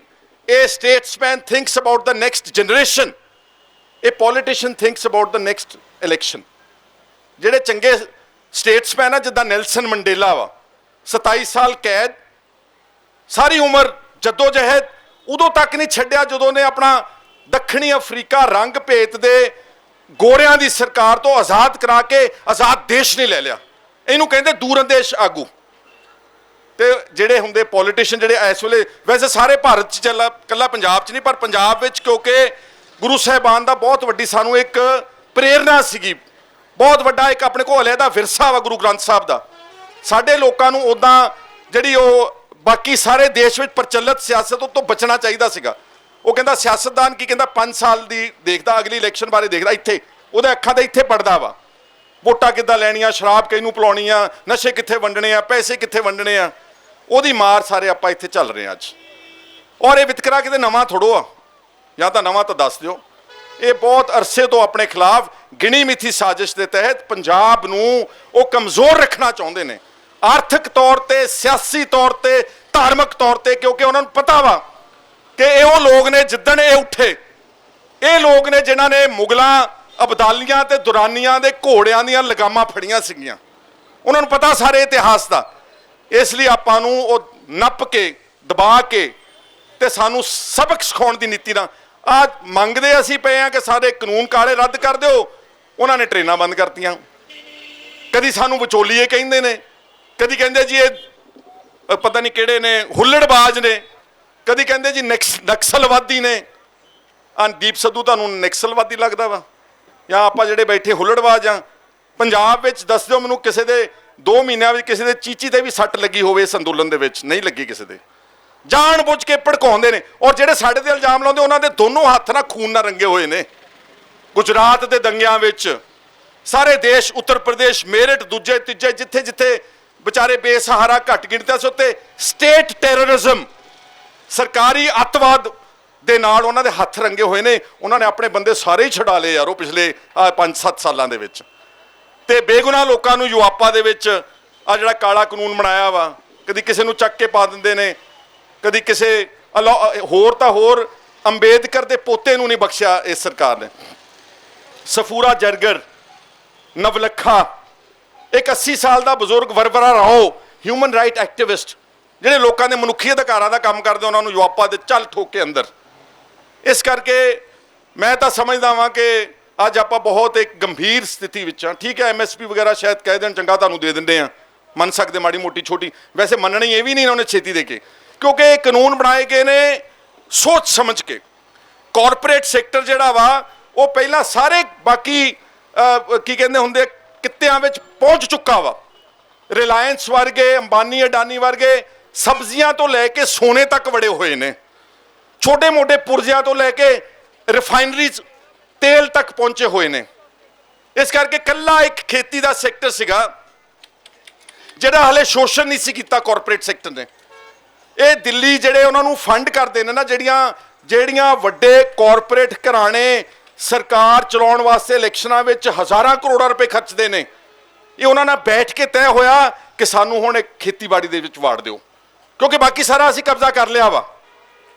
A statesman thinks about the next generation, A politician thinks about the next election. ਜਿਹੜੇ ਚੰਗੇ ਸਟੇਟਸਮੈਨ ਆ ਜਿੱਦਾਂ ਨੈਲਸਨ ਮੰਡੇਲਾ ਵਾ, 27 ਸਾਲ ਕੈਦ, ਸਾਰੀ ਉਮਰ ਜਦੋਜਹਿਦ, ਉਦੋਂ ਤੱਕ ਨਹੀਂ ਛੱਡਿਆ ਜਦੋਂ ਨੇ ਆਪਣਾ ਦੱਖਣੀ ਅਫਰੀਕਾ ਰੰਗ ਭੇਤ ਦੇ ਗੋਰਿਆਂ ਦੀ ਸਰਕਾਰ ਤੋਂ ਆਜ਼ਾਦ ਕਰਾ ਕੇ ਆਜ਼ਾਦ ਦੇਸ਼ ਨਹੀਂ ਲੈ ਲਿਆ। ਇਹਨੂੰ ਕਹਿੰਦੇ ਦੂਰਅੰਦੇਸ਼ ਆਗੂ। ਤੇ ਜਿਹੜੇ ਹੁੰਦੇ ਪੋਲੀਟੀਸ਼ੀਅਨ ਜਿਹੜੇ ਇਸ ਵੇਲੇ ਵੈਸੇ ਸਾਰੇ ਭਾਰਤ 'ਚ ਚੱਲਾ, ਇਕੱਲਾ ਪੰਜਾਬ 'ਚ ਨਹੀਂ, ਪਰ ਪੰਜਾਬ ਵਿੱਚ ਕਿਉਂਕਿ ਗੁਰੂ ਸਾਹਿਬਾਨ ਦਾ ਬਹੁਤ ਵੱਡੀ ਸਾਨੂੰ ਇੱਕ ਪ੍ਰੇਰਨਾ ਸੀਗੀ, ਬਹੁਤ ਵੱਡਾ ਇੱਕ ਆਪਣੇ ਕੋਲ ਅਲੱਗਾ ਵਿਰਸਾ ਵਾ ਗੁਰੂ ਗ੍ਰੰਥ ਸਾਹਿਬ ਦਾ। ਸਾਡੇ ਲੋਕਾਂ ਨੂੰ ਉੱਦਾਂ ਜਿਹੜੀ ਉਹ ਬਾਕੀ ਸਾਰੇ ਦੇਸ਼ ਵਿੱਚ ਪ੍ਰਚਲਿਤ ਸਿਆਸਤ ਤੋਂ ਬਚਣਾ ਚਾਹੀਦਾ ਸੀਗਾ। ਉਹ ਕਹਿੰਦਾ ਸਿਆਸਤਦਾਨ ਕੀ ਕਹਿੰਦਾ 5 ਸਾਲ ਦੀ ਦੇਖਦਾ, ਅਗਲੀ ਇਲੈਕਸ਼ਨ ਬਾਰੇ ਦੇਖਦਾ, ਇੱਥੇ ਉਹਦੇ ਅੱਖਾਂ ਦੇ ਇੱਥੇ ਪੜਦਾ ਵਾ, ਵੋਟਾਂ ਕਿੱਦਾਂ ਲੈਣੀਆਂ, ਸ਼ਰਾਬ ਕਿਹਨੂੰ ਪਿਲਾਉਣੀ ਆ, ਨਸ਼ੇ ਕਿੱਥੇ ਵੰਡਣੇ ਆ, ਪੈਸੇ ਕਿੱਥੇ ਵੰਡਣੇ ਆ, ਉਹਦੀ ਮਾਰ ਸਾਰੇ ਆਪਾਂ ਇੱਥੇ ਚੱਲ ਰਹੇ ਹਾਂ ਅੱਜ। ਔਰ ਇਹ ਵਿਤਕਰਾ ਕਿਤੇ ਨਵਾਂ ਥੋੜੋ ਆ, ਜਾਂ ਤਾਂ ਨਵਾਂ ਤਾਂ ਦੱਸ ਦਿਓ। ਇਹ ਬਹੁਤ ਅਰਸੇ ਤੋਂ ਆਪਣੇ ਖਿਲਾਫ ਗਿਣੀ ਮਿਥੀ ਸਾਜ਼ਿਸ਼ ਦੇ ਤਹਿਤ ਪੰਜਾਬ ਨੂੰ ਉਹ ਕਮਜ਼ੋਰ ਰੱਖਣਾ ਚਾਹੁੰਦੇ ਨੇ, ਆਰਥਿਕ ਤੌਰ ਤੇ, ਸਿਆਸੀ ਤੌਰ ਤੇ, ਧਾਰਮਿਕ ਤੌਰ ਤੇ, ਕਿਉਂਕਿ ਉਹਨਾਂ ਨੂੰ ਪਤਾ ਵਾ ਕਿ ਇਹ ਉਹ ਲੋਕ ਨੇ ਜਿੱਦਣ ਇਹ ਉੱਠੇ, ਇਹ ਲੋਕ ਨੇ ਜਿਨ੍ਹਾਂ ਨੇ ਮੁਗਲਾਂ, ਅਬਦਾਲੀਆਂ ਤੇ ਦੁਰਾਨੀਆਂ ਦੇ ਘੋੜਿਆਂ ਦੀਆਂ ਲਗਾਮਾਂ ਫੜੀਆਂ ਸੀਗੀਆਂ। ਉਹਨਾਂ ਨੂੰ ਪਤਾ ਸਾਰੇ ਇਤਿਹਾਸ ਦਾ। ਇਸ ਲਈ ਆਪਾਂ ਨੂੰ ਉਹ ਨੱਪ ਕੇ, ਦਬਾ ਕੇ ਤੇ ਸਾਨੂੰ ਸਬਕ ਸਿਖਾਉਣ ਦੀ ਨੀਤੀ ਨਾਲ ਆ ਮੰਗਦੇ ਅਸੀਂ ਪਏ ਆ ਕਿ ਸਾਰੇ ਕਾਨੂੰਨ ਕਾਲੇ ਰੱਦ ਕਰ ਦਿਓ। ਉਹਨਾਂ ਨੇ ਟ੍ਰੇਨਾਂ ਬੰਦ ਕਰਤੀਆਂ। ਕਦੀ ਸਾਨੂੰ ਵਿਚੋਲੀਏ ਕਹਿੰਦੇ ਨੇ, ਕਦੀ ਕਹਿੰਦੇ ਜੀ ਇਹ ਪਤਾ ਨਹੀਂ ਕਿਹੜੇ ਨੇ, ਹੁੱਲੜਬਾਜ਼ ਨੇ, ਕਦੀ ਕਹਿੰਦੇ ਜੀ ਨਕਸਲਵਾਦੀ ਨੇ। ਦੀਪ ਸਿੱਧੂ ਤੁਹਾਨੂੰ ਨਕਸਲਵਾਦੀ ਲੱਗਦਾ ਵਾ, ਜਾਂ ਆਪਾਂ ਜਿਹੜੇ ਬੈਠੇ ਹੁੱਲੜਬਾਜ਼ ਆ? ਪੰਜਾਬ ਵਿੱਚ ਦੱਸ ਦਿਓ ਮੈਨੂੰ ਕਿਸੇ ਦੇ 2 ਮਹੀਨਿਆਂ ਵਿੱਚ ਕਿਸੇ ਦੇ ਚੀਚੀ ਤੇ ਵੀ ਸੱਟ ਲੱਗੀ ਹੋਵੇ ਇਸ ਅੰਦੋਲਨ ਦੇ ਵਿੱਚ? ਨਹੀਂ ਲੱਗੀ ਕਿਸੇ ਦੇ। ਜਾਣ ਬੁੱਝ ਕੇ ਭੜਕਾਉਂਦੇ ਨੇ। ਔਰ ਜਿਹੜੇ ਸਾਡੇ ਤੇ ਇਲਜ਼ਾਮ ਲਾਉਂਦੇ ਉਹਨਾਂ ਦੇ ਦੋਨੋਂ ਹੱਥ ਨਾਲ ਖੂਨ ਨਾਲ ਰੰਗੇ ਹੋਏ ਨੇ। ਗੁਜਰਾਤ ਦੇ ਦੰਗਿਆਂ ਵਿੱਚ ਸਾਰੇ ਦੇਸ਼, ਉੱਤਰ ਪ੍ਰਦੇਸ਼, ਮੇਰਠ, ਦੂਜੇ ਤੀਜੇ, ਜਿੱਥੇ ਜਿੱਥੇ ਵਿਚਾਰੇ ਬੇਸਹਾਰਾ ਘੱਟ ਗਿਣਤੀਆਂ ਸੀ ਉੱਤੇ ਸਟੇਟ ਟੈਰਰਿਜ਼ਮ, ਸਰਕਾਰੀ ਅੱਤਵਾਦ ਦੇ ਨਾਲ ਉਹਨਾਂ ਦੇ ਹੱਥ ਰੰਗੇ ਹੋਏ ਨੇ। ਉਹਨਾਂ ਨੇ ਆਪਣੇ ਬੰਦੇ ਸਾਰੇ ਹੀ ਛੁਡਾ ਲਏ ਯਾਰ ਉਹ ਪਿਛਲੇ 5-7 ਸਾਲਾਂ ਦੇ ਵਿੱਚ। ਤੇ ਬੇਗੁਨਾਹ ਲੋਕਾਂ ਨੂੰ ਯੂਆਪਾ ਦੇ ਵਿੱਚ ਆ ਜਿਹੜਾ ਕਾਲਾ ਕਾਨੂੰਨ ਬਣਾਇਆ ਵਾ, ਕਦੀ ਕਿਸੇ ਨੂੰ ਚੱਕ ਕੇ ਪਾ ਦਿੰਦੇ ਨੇ, ਕਦੀ ਕਿਸੇ ਹੋਰ ਤਾਂ ਹੋਰ ਅੰਬੇਦਕਰ ਦੇ ਪੋਤੇ ਨੂੰ ਨਹੀਂ ਬਖਸ਼ਿਆ ਇਸ ਸਰਕਾਰ ਨੇ। ਸਫੂਰਾ ਜਰਗਰ, ਨਵਲੱਖਾ, ਇੱਕ 80 ਸਾਲ ਦਾ ਬਜ਼ੁਰਗ ਵਰਵਰਾ ਰਾਓ, ਹਿਊਮਨ ਰਾਈਟ ਐਕਟਿਵਿਸਟ, ਜਿਹੜੇ ਲੋਕਾਂ ਦੇ ਮਨੁੱਖੀ ਅਧਿਕਾਰਾਂ ਦਾ ਕੰਮ ਕਰਦੇ, ਉਹਨਾਂ ਨੂੰ ਯੂਆਪਾ ਦੇ ਚੱਲ ਠੋਕ ਕੇ ਅੰਦਰ। ਇਸ ਕਰਕੇ ਮੈਂ ਤਾਂ ਸਮਝਦਾ ਵਾਂ ਕਿ ਅੱਜ ਆਪਾਂ ਬਹੁਤ ਇੱਕ ਗੰਭੀਰ ਸਥਿਤੀ ਵਿੱਚ ਹਾਂ। ਠੀਕ ਹੈ, ਐਮਐਸਪੀ ਵਗੈਰਾ ਸ਼ਾਇਦ ਕਹਿ ਦੇਣ ਚੰਗਾ ਤੁਹਾਨੂੰ ਦੇ ਦਿੰਦੇ ਆ, ਮੰਨ ਸਕਦੇ ਮਾੜੀ ਮੋਟੀ ਛੋਟੀ, ਵੈਸੇ ਮੰਨਣੀ ਇਹ ਵੀ ਨਹੀਂ ਉਹਨੇ ਛੇਤੀ ਦੇ ਕੇ, ਕਿਉਂਕਿ ਇਹ ਕਾਨੂੰਨ ਬਣਾਏ ਗਏ ਨੇ ਸੋਚ ਸਮਝ ਕੇ। ਕਾਰਪੋਰੇਟ ਸੈਕਟਰ ਜਿਹੜਾ ਵਾ ਉਹ ਪਹਿਲਾਂ ਸਾਰੇ ਬਾਕੀ ਕੀ ਕਹਿੰਦੇ ਹੁੰਦੇ ਕਿੱਤਿਆਂ ਵਿੱਚ ਪਹੁੰਚ ਚੁੱਕਾ ਵਾ। ਰਿਲਾਇੰਸ ਵਰਗੇ, ਅੰਬਾਨੀ ਅਡਾਨੀ ਵਰਗੇ ਸਬਜ਼ੀਆਂ ਤੋਂ ਲੈ ਕੇ ਸੋਨੇ ਤੱਕ ਵੜੇ ਹੋਏ ਨੇ, ਛੋਟੇ ਮੋਟੇ ਪੁਰਜਿਆਂ ਤੋਂ ਲੈ ਕੇ ਰਿਫਾਈਨਰੀਜ਼ ਤੇਲ ਤੱਕ ਪਹੁੰਚੇ ਹੋਏ ਨੇ। ਇਸ ਕਰਕੇ ਕੱਲਾ ਇੱਕ ਖੇਤੀ ਦਾ ਸੈਕਟਰ ਸੀਗਾ ਜਿਹੜਾ ਹਲੇ ਸ਼ੋਸ਼ਣ ਨਹੀਂ ਸੀ ਕੀਤਾ ਕਾਰਪੋਰੇਟ ਸੈਕਟਰ ਨੇ। ਇਹ ਦਿੱਲੀ ਜਿਹੜੇ ਉਹਨਾਂ ਨੂੰ ਫੰਡ ਕਰਦੇ ਨੇ ਨਾ, ਜਿਹੜੀਆਂ ਵੱਡੇ ਕਾਰਪੋਰੇਟ ਘਰਾਣੇ ਸਰਕਾਰ ਚਲਾਉਣ ਵਾਸਤੇ ਇਲੈਕਸ਼ਨਾਂ ਵਿੱਚ ਹਜ਼ਾਰਾਂ ਕਰੋੜਾਂ ਰੁਪਏ ਖਰਚਦੇ ਨੇ, ਇਹ ਉਹਨਾਂ ਨਾਲ ਬੈਠ ਕੇ ਤੈਅ ਹੋਇਆ ਕਿ ਸਾਨੂੰ ਹੁਣ ਇੱਕ ਖੇਤੀਬਾੜੀ ਦੇ ਵਿੱਚ ਵਾੜ ਦਿਓ, ਕਿਉਂਕਿ ਬਾਕੀ ਸਾਰਾ ਅਸੀਂ ਕਬਜ਼ਾ ਕਰ ਲਿਆ ਵਾ।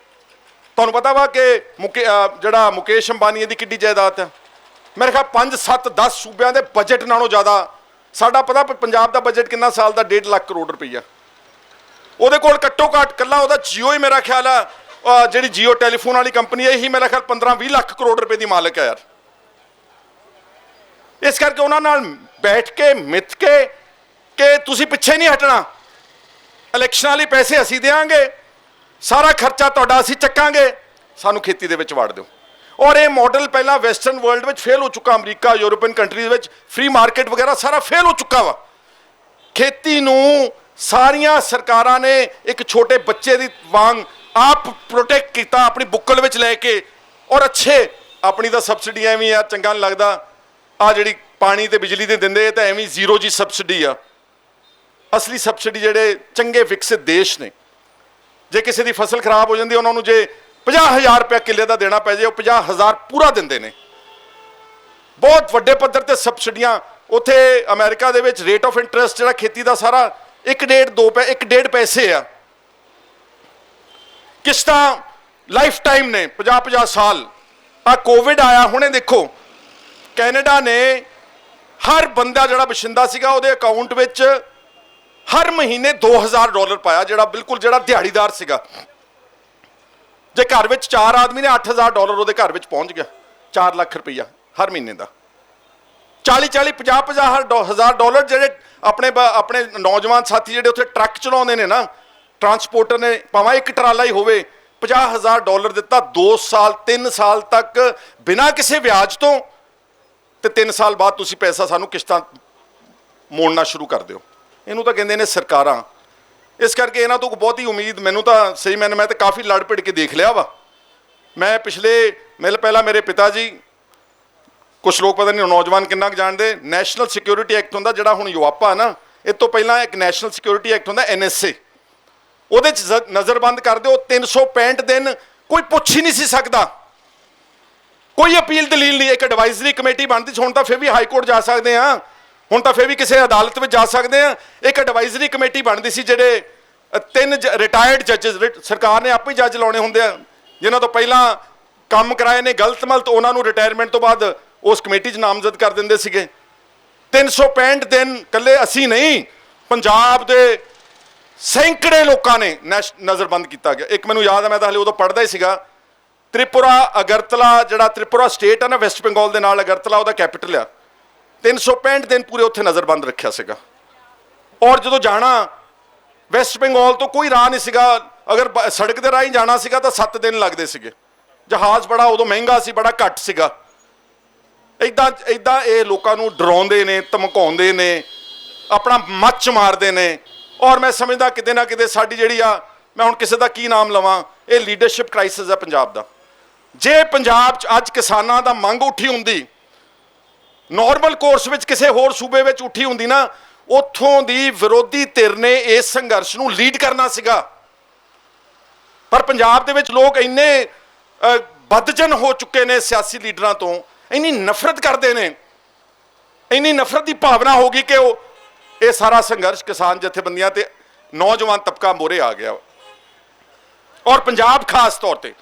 ਤੁਹਾਨੂੰ ਪਤਾ ਵਾ ਕਿ ਜਿਹੜਾ ਮੁਕੇਸ਼ ਅੰਬਾਨੀ ਦੀ ਕਿੱਡੀ ਜਾਇਦਾਦ ਹੈ, ਮੇਰੇ ਖਿਆਲ 5-7-10 ਸੂਬਿਆਂ ਦੇ ਬਜਟ ਨਾਲੋਂ ਜ਼ਿਆਦਾ। ਸਾਡਾ ਪਤਾ ਪੰਜਾਬ ਦਾ ਬਜਟ ਕਿੰਨਾ ਸਾਲ ਦਾ? 1.5 ਲੱਖ ਕਰੋੜ ਰੁਪਈਆ। ਉਹਦੇ ਕੋਲ ਘੱਟੋ ਘੱਟ ਕੱਲਾ ਉਹਦਾ ਜੀਓ ਹੀ ਮੇਰਾ ਖਿਆਲ ਆ, ਜਿਹੜੀ ਜੀਓ ਟੈਲੀਫੋਨ ਵਾਲੀ ਕੰਪਨੀ ਹੈ, ਇਹੀ ਮੇਰਾ ਖਿਆਲ 15-20 ਲੱਖ ਕਰੋੜ ਰੁਪਏ ਦੀ ਮਾਲਕ ਹੈ ਯਾਰ। ਇਸ ਕਰਕੇ ਉਹਨਾਂ ਨਾਲ ਬੈਠ ਕੇ ਮਿੱਥ ਕੇ ਕਿ ਤੁਸੀਂ ਪਿੱਛੇ ਨਹੀਂ ਹਟਣਾ, ਇਲੈਕਸ਼ਨਾਂ ਲਈ ਪੈਸੇ ਅਸੀਂ ਦੇਵਾਂਗੇ, ਸਾਰਾ ਖਰਚਾ ਤੁਹਾਡਾ ਅਸੀਂ ਚੱਕਾਂਗੇ, ਸਾਨੂੰ ਖੇਤੀ ਦੇ ਵਿੱਚ ਵਾੜ ਦਿਓ। ਔਰ ਇਹ ਮਾਡਲ ਪਹਿਲਾਂ ਵੈਸਟਰਨ ਵਰਲਡ ਵਿੱਚ ਫੇਲ ਹੋ ਚੁੱਕਾ, ਅਮਰੀਕਾ, ਯੂਰੋਪੀਅਨ ਕੰਟਰੀਜ਼ ਵਿੱਚ ਫ੍ਰੀ ਮਾਰਕੀਟ ਵਗੈਰਾ ਸਾਰਾ ਫੇਲ ਹੋ ਚੁੱਕਾ ਵਾ। ਖੇਤੀ ਨੂੰ ਸਾਰੀਆਂ ਸਰਕਾਰਾਂ ਨੇ ਇੱਕ ਛੋਟੇ ਬੱਚੇ ਦੀ ਵਾਂਗ ਆਪ ਪ੍ਰੋਟੈਕਟ ਕੀਤਾ, ਆਪਣੀ ਬੁੱਕਲ ਵਿੱਚ ਲੈ ਕੇ। ਔਰ ਅੱਛੇ, ਆਪਣੀ ਤਾਂ ਸਬਸਿਡੀ ਐਵੇਂ ਯਾਰ ਚੰਗਾ ਨਹੀਂ ਲੱਗਦਾ, ਆ ਜਿਹੜੀ ਪਾਣੀ ਤੇ ਬਿਜਲੀ ਦੇ ਦਿੰਦੇ ਤਾਂ ਐਵੇਂ ਜ਼ੀਰੋ ਜੀ ਸਬਸਿਡੀ ਆ। ਅਸਲੀ ਸਬਸਿਡੀ ਜਿਹੜੇ ਚੰਗੇ ਵਿਕਸਿਤ ਦੇਸ਼ ਨੇ, ਜੇ ਕਿਸੇ ਦੀ ਫਸਲ ਖਰਾਬ ਹੋ ਜਾਂਦੀ ਉਹਨਾਂ ਨੂੰ ਜੇ 50,000 ਰੁਪਏ ਕਿੱਲੇ ਦਾ ਦੇਣਾ ਪੈ ਜੇ, ਉਹ 50,000 ਪੂਰਾ ਦਿੰਦੇ ਨੇ। ਬਹੁਤ ਵੱਡੇ ਪੱਧਰ ਤੇ ਸਬਸਿਡੀਆਂ। ਉੱਥੇ ਅਮਰੀਕਾ ਦੇ ਵਿੱਚ ਰੇਟ ਆਫ ਇੰਟਰਸਟ ਜਿਹੜਾ ਖੇਤੀ ਦਾ ਸਾਰਾ 1.5 ਪੈਸੇ ਆ। ਕਿਸ਼ਤਾਂ ਲਾਈਫ ਟਾਈਮ ਨੇ, 50-50 ਸਾਲ। ਆ ਕੋਵਿਡ ਆਇਆ ਹੁਣੇ ਦੇਖੋ, ਕੈਨੇਡਾ ਨੇ ਹਰ ਬੰਦਾ ਜਿਹੜਾ ਵਸਿੰਦਾ ਸੀਗਾ ਉਹਦੇ ਅਕਾਊਂਟ ਵਿੱਚ ਹਰ ਮਹੀਨੇ $2,000 ਪਾਇਆ, ਜਿਹੜਾ ਦਿਹਾੜੀਦਾਰ ਸੀਗਾ। ਜੇ ਘਰ ਵਿੱਚ 4 ਆਦਮੀ ਨੇ, $8,000 ਉਹਦੇ ਘਰ ਵਿੱਚ ਪਹੁੰਚ ਗਿਆ। 4 ਲੱਖ ਰੁਪਈਆ ਹਰ ਮਹੀਨੇ ਦਾ। 40-40, $50,000 ਜਿਹੜੇ ਆਪਣੇ ਨੌਜਵਾਨ ਸਾਥੀ ਜਿਹੜੇ ਉੱਥੇ ਟਰੱਕ ਚਲਾਉਂਦੇ ਨੇ ਨਾ, ਟਰਾਂਸਪੋਰਟਰ ਨੇ, ਭਾਵੇਂ ਇੱਕ ਟਰਾਲਾ ਹੀ ਹੋਵੇ, $50,000 ਦਿੱਤਾ 2 ਸਾਲ 3 ਸਾਲ ਤੱਕ ਬਿਨਾਂ ਕਿਸੇ ਵਿਆਜ ਤੋਂ, ਤੇ 3 ਸਾਲ ਬਾਅਦ ਤੁਸੀਂ ਪੈਸਾ ਸਾਨੂੰ ਕਿਸ਼ਤਾਂ ਮੋੜਨਾ ਸ਼ੁਰੂ ਕਰ ਦਿਓ। ਇਹਨੂੰ ਤਾਂ ਕਹਿੰਦੇ ਨੇ ਸਰਕਾਰਾਂ। ਇਸ ਕਰਕੇ ਇਹਨਾਂ ਤੋਂ ਬਹੁਤੀ ਉਮੀਦ ਮੈਨੂੰ ਤਾਂ ਸਹੀ, ਮੈਂ ਤਾਂ ਕਾਫੀ ਲੜ ਭਿੜ ਕੇ ਦੇਖ ਲਿਆ ਵਾ। ਮੈਂ ਪਹਿਲਾਂ ਮੇਰੇ ਪਿਤਾ ਜੀ, ਕੁਛ ਲੋਕ ਪਤਾ ਨਹੀਂ ਨੌਜਵਾਨ ਕਿੰਨਾ ਕੁ ਜਾਣਦੇ, ਨੈਸ਼ਨਲ ਸਿਕਿਉਰਿਟੀ ਐਕਟ ਹੁੰਦਾ ਜਿਹੜਾ ਹੁਣ ਯੂਆਪਾ ਨਾ, ਇਹ ਤੋਂ ਪਹਿਲਾਂ ਇੱਕ ਨੈਸ਼ਨਲ ਸਿਕਿਉਰਿਟੀ ਐਕਟ ਹੁੰਦਾ NSA, ਉਹਦੇ 'ਚ ਨਜ਼ਰਬੰਦ ਕਰ ਦਿਓ। 365 ਦਿਨ ਕੋਈ ਪੁੱਛ ਹੀ ਨਹੀਂ ਸੀ ਸਕਦਾ, ਕੋਈ ਅਪੀਲ ਦਲੀਲ ਨਹੀਂ। ਇੱਕ ਐਡਵਾਈਜ਼ਰੀ ਕਮੇਟੀ ਬਣਦੀ ਸੀ, ਹੁਣ ਤਾਂ ਫਿਰ ਵੀ ਹਾਈ ਕੋਰਟ ਜਾ ਸਕਦੇ ਹਾਂ, ਹੁਣ ਤਾਂ ਫਿਰ ਵੀ ਕਿਸੇ ਅਦਾਲਤ ਵਿੱਚ ਜਾ ਸਕਦੇ ਹਾਂ। ਇੱਕ ਐਡਵਾਈਜ਼ਰੀ ਕਮੇਟੀ ਬਣਦੀ ਸੀ, ਜਿਹੜੇ 3 ਰਿਟਾਇਰਡ ਜੱਜਸ, ਸਰਕਾਰ ਨੇ ਆਪੇ ਜੱਜ ਲਾਉਣੇ ਹੁੰਦੇ ਆ, ਜਿਨ੍ਹਾਂ ਤੋਂ ਪਹਿਲਾਂ ਕੰਮ ਕਰਾਏ ਨੇ ਗਲਤ ਮਲਤ, ਉਹਨਾਂ ਨੂੰ ਰਿਟਾਇਰਮੈਂਟ ਤੋਂ ਬਾਅਦ ਉਸ ਕਮੇਟੀ 'ਚ ਨਾਮਜ਼ਦ ਕਰ ਦਿੰਦੇ ਸੀਗੇ। 365 ਦਿਨ ਇਕੱਲੇ ਅਸੀਂ ਨਹੀਂ, ਪੰਜਾਬ ਦੇ ਸੈਂਕੜੇ ਲੋਕਾਂ ਨੇ ਨਜ਼ਰਬੰਦ ਕੀਤਾ ਗਿਆ। ਇੱਕ ਮੈਨੂੰ ਯਾਦ ਹੈ, ਮੈਂ ਤਾਂ ਹਲੇ ਉਦੋਂ ਪੜ੍ਹਦਾ ਹੀ ਸੀਗਾ, ਤ੍ਰਿਪੁਰਾ ਅਗਰਤਲਾ, ਜਿਹੜਾ ਤ੍ਰਿਪੁਰਾ ਸਟੇਟ ਹੈ ਨਾ ਵੈਸਟ ਬੰਗਾਲ ਦੇ ਨਾਲ, ਅਗਰਤਲਾ ਉਹਦਾ ਕੈਪੀਟਲ ਆ। 365 ਦਿਨ ਪੂਰੇ ਉੱਥੇ ਨਜ਼ਰਬੰਦ ਰੱਖਿਆ ਸੀਗਾ। ਔਰ ਜਦੋਂ ਜਾਣਾ ਵੈਸਟ ਬੰਗਾਲ ਤੋਂ ਕੋਈ ਰਾਹ ਨਹੀਂ ਸੀਗਾ, ਅਗਰ ਸੜਕ ਦੇ ਰਾਹੀਂ ਜਾਣਾ ਸੀਗਾ ਤਾਂ 7 ਦਿਨ ਲੱਗਦੇ ਸੀਗੇ। ਜਹਾਜ਼ ਬੜਾ ਉਦੋਂ ਮਹਿੰਗਾ ਸੀ, ਬੜਾ ਘੱਟ ਸੀਗਾ। ਇੱਦਾਂ ਇਹ ਲੋਕਾਂ ਨੂੰ ਡਰਾਉਂਦੇ ਨੇ, ਧਮਕਾਉਂਦੇ ਨੇ, ਆਪਣਾ ਮੱਚ ਮਾਰਦੇ ਨੇ। ਔਰ ਮੈਂ ਸਮਝਦਾ ਕਿਤੇ ਨਾ ਕਿਤੇ ਸਾਡੀ ਜਿਹੜੀ ਆ, ਮੈਂ ਹੁਣ ਕਿਸੇ ਦਾ ਕੀ ਨਾਮ ਲਵਾਂ, ਇਹ ਲੀਡਰਸ਼ਿਪ ਕ੍ਰਾਈਸਿਸ ਹੈ ਪੰਜਾਬ ਦਾ। ਜੇ ਪੰਜਾਬ 'ਚ ਅੱਜ ਕਿਸਾਨਾਂ ਦਾ ਮੰਗ ਉੱਠੀ ਹੁੰਦੀ, ਨਾਰਮਲ ਕੋਰਸ ਵਿੱਚ ਕਿਸੇ ਹੋਰ ਸੂਬੇ ਵਿੱਚ ਉੱਠੀ ਹੁੰਦੀ ਨਾ, ਉੱਥੋਂ ਦੀ ਵਿਰੋਧੀ ਧਿਰ ਨੇ ਇਸ ਸੰਘਰਸ਼ ਨੂੰ ਲੀਡ ਕਰਨਾ ਸੀਗਾ। ਪਰ ਪੰਜਾਬ ਦੇ ਵਿੱਚ ਲੋਕ ਇੰਨੇ ਬਦਜਨ ਹੋ ਚੁੱਕੇ ਨੇ ਸਿਆਸੀ ਲੀਡਰਾਂ ਤੋਂ, ਇੰਨੀ ਨਫ਼ਰਤ ਕਰਦੇ ਨੇ, ਇੰਨੀ ਨਫ਼ਰਤ ਦੀ ਭਾਵਨਾ ਹੋ ਗਈ ਕਿ ਉਹ ਇਹ ਸਾਰਾ ਸੰਘਰਸ਼ ਕਿਸਾਨ ਜਥੇਬੰਦੀਆਂ ਤੇ ਨੌਜਵਾਨ ਤਬਕਾ ਮੋਰੇ ਆ ਗਿਆ। ਔਰ ਪੰਜਾਬ ਖਾਸ ਤੌਰ ਤੇ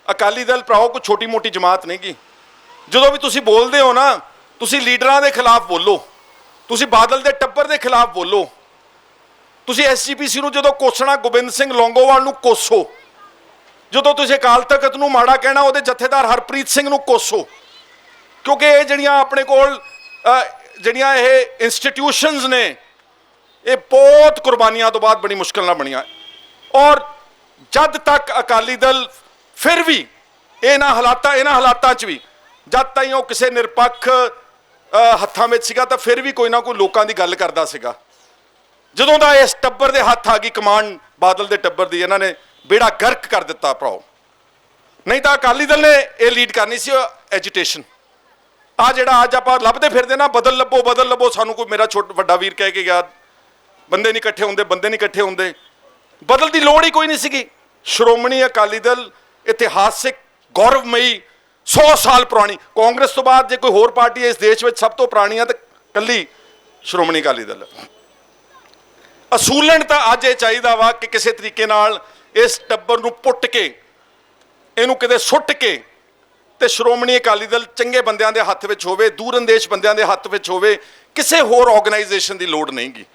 ਅਕਾਲੀ ਦਲ ਭਰਾਓ ਕੋਈ ਛੋਟੀ ਮੋਟੀ ਜਮਾਤ ਨਹੀਂ ਗੀ। ਜਦੋਂ ਵੀ ਤੁਸੀਂ ਬੋਲਦੇ ਹੋ ਨਾ, ਤੁਸੀਂ ਲੀਡਰਾਂ ਦੇ ਖਿਲਾਫ ਬੋਲੋ, ਤੁਸੀਂ ਬਾਦਲ ਦੇ ਟੱਬਰ ਦੇ ਖਿਲਾਫ ਬੋਲੋ, ਤੁਸੀਂ ਐਸਜੀਪੀਸੀ ਨੂੰ ਜਦੋਂ ਕੋਸਣਾ ਗੋਬਿੰਦ ਸਿੰਘ ਲੌਂਗੋਵਾਲ ਨੂੰ ਕੋਸੋ, ਜਦੋਂ ਤੁਸੀਂ ਅਕਾਲ ਤਖਤ ਨੂੰ ਮਾੜਾ ਕਹਿਣਾ ਉਹਦੇ ਜਥੇਦਾਰ ਹਰਪ੍ਰੀਤ ਸਿੰਘ ਨੂੰ ਕੋਸੋ, ਕਿਉਂਕਿ ਇਹ ਜਿਹੜੀਆਂ ਆਪਣੇ ਕੋਲ ਜਿਹੜੀਆਂ ਇਹ ਇੰਸਟੀਟਿਊਸ਼ਨਸ ਨੇ ਇਹ ਬਹੁਤ ਕੁਰਬਾਨੀਆਂ ਤੋਂ ਬਾਅਦ ਬੜੀ ਮੁਸ਼ਕਿਲ ਨਾਲ ਬਣੀਆਂ। ਔਰ ਜਦ ਤੱਕ ਅਕਾਲੀ ਦਲ ਫਿਰ ਵੀ ਇਹਨਾਂ ਹਾਲਾਤਾਂ 'ਚ ਵੀ ਜਦ ਤਾਈਂ ਉਹ ਕਿਸੇ ਨਿਰਪੱਖ ਹੱਥਾਂ ਵਿੱਚ ਸੀਗਾ ਤਾਂ ਫਿਰ ਵੀ ਕੋਈ ਨਾ ਕੋਈ ਲੋਕਾਂ ਦੀ ਗੱਲ ਕਰਦਾ ਸੀਗਾ। ਜਦੋਂ ਦਾ ਇਸ ਟੱਬਰ ਦੇ ਹੱਥ ਆ ਗਈ ਕਮਾਂਡ ਬਾਦਲ ਦੇ ਟੱਬਰ ਦੀ, ਇਹਨਾਂ ਨੇ ਬੇੜਾ ਗਰਕ ਕਰ ਦਿੱਤਾ ਭਰਾਓ। ਨਹੀਂ ਤਾਂ ਅਕਾਲੀ ਦਲ ਨੇ ਇਹ ਲੀਡ ਕਰਨੀ ਸੀ ਐਜੀਟੇਸ਼ਨ। ਆ ਜਿਹੜਾ ਅੱਜ ਆਪਾਂ ਲੱਭਦੇ ਫਿਰਦੇ ਨਾ ਬਦਲ ਲੱਭੋ, ਸਾਨੂੰ ਕੋਈ ਮੇਰਾ ਵੱਡਾ ਵੀਰ ਕਹਿ ਕੇ ਗਿਆ ਬੰਦੇ ਨਹੀਂ ਇਕੱਠੇ ਹੁੰਦੇ, ਬਦਲ ਦੀ ਲੋੜ ਹੀ ਕੋਈ ਨਹੀਂ ਸੀਗੀ। ਸ਼੍ਰੋਮਣੀ ਅਕਾਲੀ ਦਲ ਇਤਿਹਾਸਿਕ ਗੌਰਵਮਈ 100 ਸਾਲ ਪੁਰਾਣੀ, ਕਾਂਗਰਸ ਤੋਂ ਬਾਅਦ ਜੇ ਕੋਈ ਹੋਰ ਪਾਰਟੀ ਇਸ ਦੇਸ਼ ਵਿੱਚ ਸਭ ਤੋਂ ਪੁਰਾਣੀ ਆ ਤਾਂ ਕੱਲੀ ਸ਼੍ਰੋਮਣੀ ਅਕਾਲੀ ਦਲ। ਅਸੂਲਣ ਤਾਂ ਅੱਜ ਇਹ ਚਾਹੀਦਾ ਵਾ ਕਿ ਕਿਸੇ ਤਰੀਕੇ ਨਾਲ ਇਸ ਟੱਬਰ ਨੂੰ ਪੁੱਟ ਕੇ, ਇਹਨੂੰ ਕਿਤੇ ਸੁੱਟ ਕੇ ਤੇ ਸ਼੍ਰੋਮਣੀ ਅਕਾਲੀ ਦਲ ਚੰਗੇ ਬੰਦਿਆਂ ਦੇ ਹੱਥ ਵਿੱਚ ਹੋਵੇ, ਦੂਰਅੰਦੇਸ਼ ਬੰਦਿਆਂ ਦੇ ਹੱਥ ਵਿੱਚ ਹੋਵੇ, ਕਿਸੇ ਹੋਰ ਆਰਗੇਨਾਈਜੇਸ਼ਨ ਦੀ ਲੋੜ ਨਹੀਂ ਗੀ।